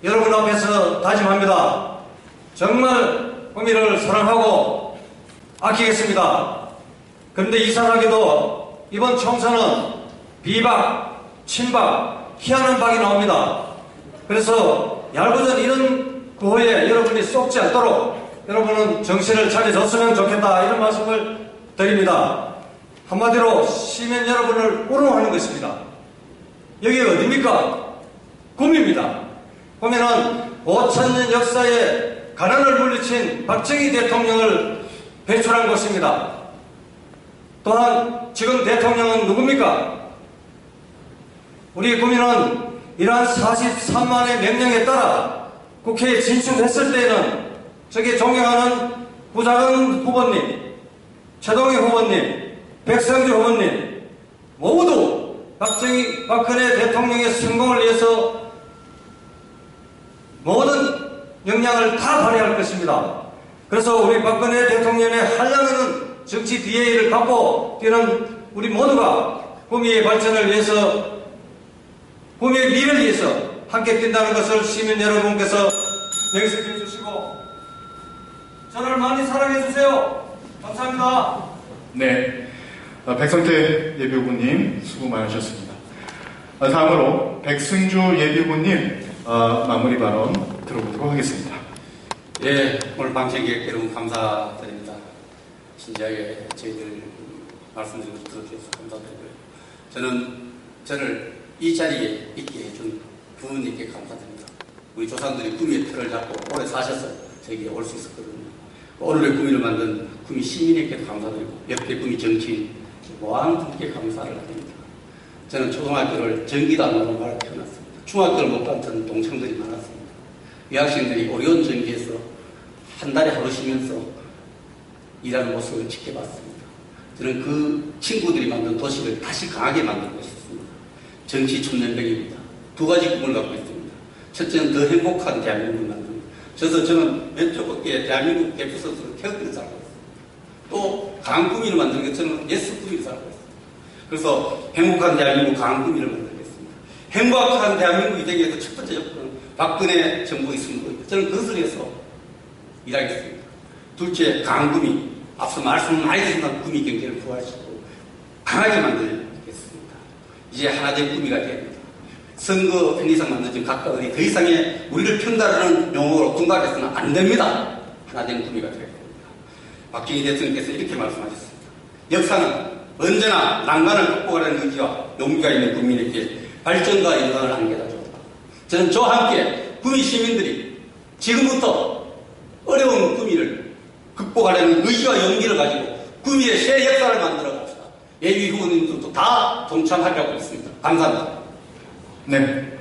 여러분 앞에서 다짐합니다. 정말 구미를 사랑하고 아끼겠습니다. 그런데 이상하게도 이번 총선은 비박, 친박, 희한한 박이 나옵니다. 그래서 얄궂은 이런 구호에 여러분이 쏙지 않도록 여러분은 정신을 차려줬으면 좋겠다 이런 말씀을 드립니다. 한마디로 시민 여러분을 우롱하는 것입니다. 여기가 어디입니까? 구미입니다. 구미는 5,000년 역사에 가난을 물리친 박정희 대통령을 배출한 곳입니다. 또한 지금 대통령은 누굽니까? 우리 구미는 이러한 43만의 명령에 따라 국회에 진출했을 때에는 저기 존경하는 부작은 후보님, 최동익 후보님, 백성주 후보님 모두 박근혜 대통령의 성공을 위해서 모든 역량을 다 발휘할 것입니다. 그래서 우리 박근혜 대통령의 한량하는 정치 DNA를 갖고 뛰는 우리 모두가 구미의 발전을 위해서 구미의 미래를 위해서 함께 뛴다는 것을 시민 여러분께서 명심해 주시고 저를 많이 사랑해 주세요. 감사합니다. 네, 백성태 예비후보님 수고 많으셨습니다. 다음으로 백승주 예비후보님 마무리 발언 들어보도록 하겠습니다. 예, 오늘 방청객 여러분 감사드립니다. 진지하게 저희들 말씀 좀 들어주셔서 감사드리고요. 저를 이 자리에 있게 해준 부모님께 감사드립니다. 우리 조상들이 구미의 틀을 잡고 오래 사셔서 저에게 올 수 있었거든요. 오늘의 구미를 만든 구미 시민에게도 감사드리고 옆에 구미 정치인 모든 분께 감사를 드립니다. 저는 초등학교를 전기도 안 나는 말을 태어났습니다. 중학교를 못 간 저는 동창들이 많았습니다. 유학생들이 오리온 전기에서 한 달에 하루 쉬면서 일하는 모습을 지켜봤습니다. 저는 그 친구들이 만든 도시를 다시 강하게 만들고 싶습니다. 정치 천년백입니다. 두 가지 꿈을 갖고 있습니다. 첫째는 더 행복한 대한민국을 만듭니다. 저는 왼쪽 어깨에 대한민국 대표 선수를 태극기를 살고 있습니다. 또 강한 구미를 만드는 게 저는 예스 구미를 살고 있습니다. 그래서 행복한 대한민국 강한 구미를 만들겠습니다. 행복한 대한민국이 되기 위해서 첫 번째 조건은 박근혜 정부의 승부입니다. 저는 그것을 위해서 일하겠습니다. 둘째, 강한 구미. 앞서 말씀 많이 드린 구미 경제를 부활시키고 강하게 만들겠습니다. 이제 하나된 구미가 됩니다. 선거 편의상 만들어진 각각 더 이상의 우리를 편달하는 용어로 둔갑해서는 안 됩니다. 하나된 구미가 되어야 됩니다. 박정희 대통령께서 이렇게 말씀하셨습니다. 역사는 언제나 난관을 극복하려는 의지와 용기가 있는 국민에게 발전과 영광을 안겨다 줍니다. 저는 저와 함께 구미 시민들이 지금부터 어려운 구미를 극복하겠습니다. 극복하려는 의지와 용기를 가지고 구미의 새 역사를 만들어 봅시다. 예비 후보님들도 다 동참하려고 있습니다. 감사합니다. 네.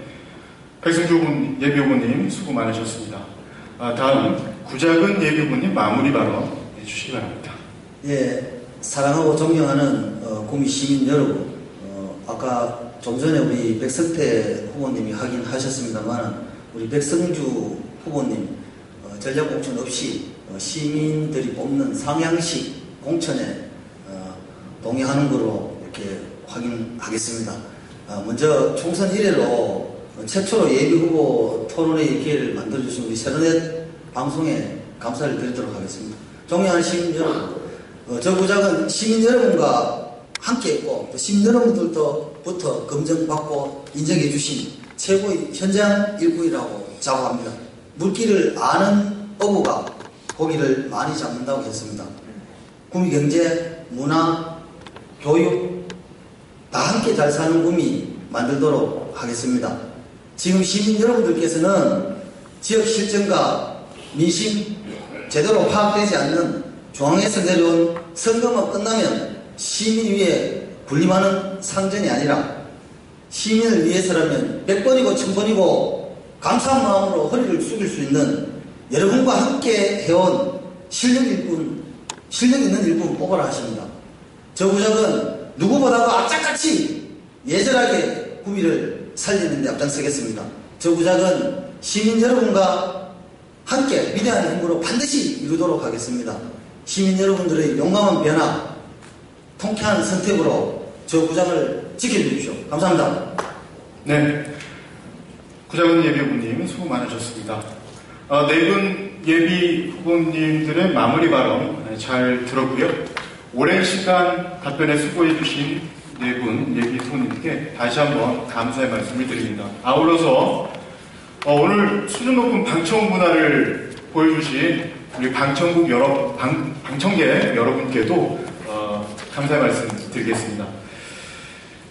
백승주 예비 후보님 수고 많으셨습니다. 다음 구작은 예비 후보님 마무리 발언 해주시기 바랍니다. 예, 사랑하고 존경하는 구미 시민 여러분, 아까 좀 전에 우리 백석태 후보님이 하긴 하셨습니다만 우리 백성주 후보님 전략공천 없이 시민들이 뽑는 상향식 공천에 동의하는 것으로 이렇게 확인하겠습니다. 먼저 총선 이래로 최초로 예비후보 토론회의 기회를 만들어주신 우리 세로넷 방송에 감사를 드리도록 하겠습니다. 존경하는 시민 여러분, 저 구작은 시민 여러분과 함께했고 또 시민 여러분들로부터 검증받고 인정해 주신 최고의 현장 일꾼이라고 자부합니다. 물기를 아는 어부가 고기를 많이 잡는다고 했습니다. 구미 경제, 문화, 교육 다 함께 잘 사는 구미 만들도록 하겠습니다. 지금 시민 여러분들께서는 지역 실정과 민심 제대로 파악되지 않는 중앙에서 내려온 선거만 끝나면 시민 위에 군림하는 상전이 아니라 시민을 위해서라면 100번이고 1000번이고 감사한 마음으로 허리를 숙일 수 있는 여러분과 함께 해온 실력 있는 일꾼 뽑아라 하십니다. 저 구작은 누구보다도 악착같이 예절하게 구미를 살리는 데 앞장서겠습니다. 저 구작은 시민 여러분과 함께 위대한 힘으로 반드시 이루도록 하겠습니다. 시민 여러분들의 용감한 변화, 통쾌한 선택으로 저 구작을 지켜주십시오. 감사합니다. 네. 구작은 예비 후보님 수고 많으셨습니다. 네 분 예비 후보님들의 마무리 발언 잘 들었고요. 오랜 시간 답변에 수고해 주신 네 분 예비 후보님께 다시 한번 감사의 말씀을 드립니다. 아울러서 오늘 수준 높은 방청 문화를 보여주신 우리 방청객 여러분께도 감사의 말씀 드리겠습니다.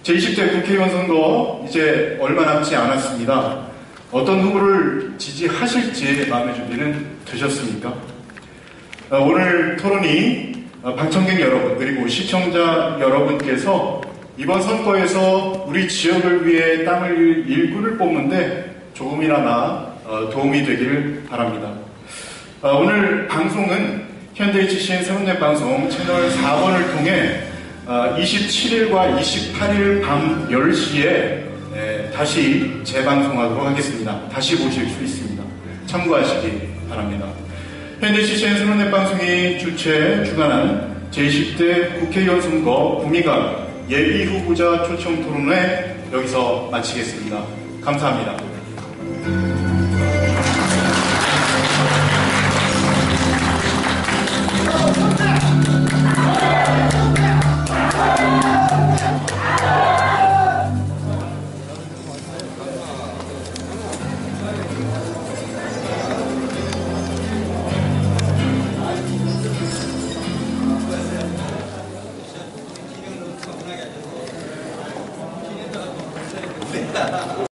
제20대 국회의원 선거 이제 얼마 남지 않았습니다. 어떤 후보를 지지하실지 마음의 준비는 되셨습니까? 오늘 토론이 방청객 여러분 그리고 시청자 여러분께서 이번 선거에서 우리 지역을 위해 땀 흘릴 일꾼을 뽑는데 조금이나마 도움이 되길 바랍니다. 오늘 방송은 현대 HCN 세븐넷 방송 채널 4번을 통해 27일과 28일 밤 10시에 다시 재방송하도록 하겠습니다. 다시 보실 수 있습니다. 참고하시기 바랍니다. 현대 HCN 세븐넷 방송이 주관한 제20대 국회의원 선거 구미갑 예비 후보자 초청 토론회 여기서 마치겠습니다. 감사합니다.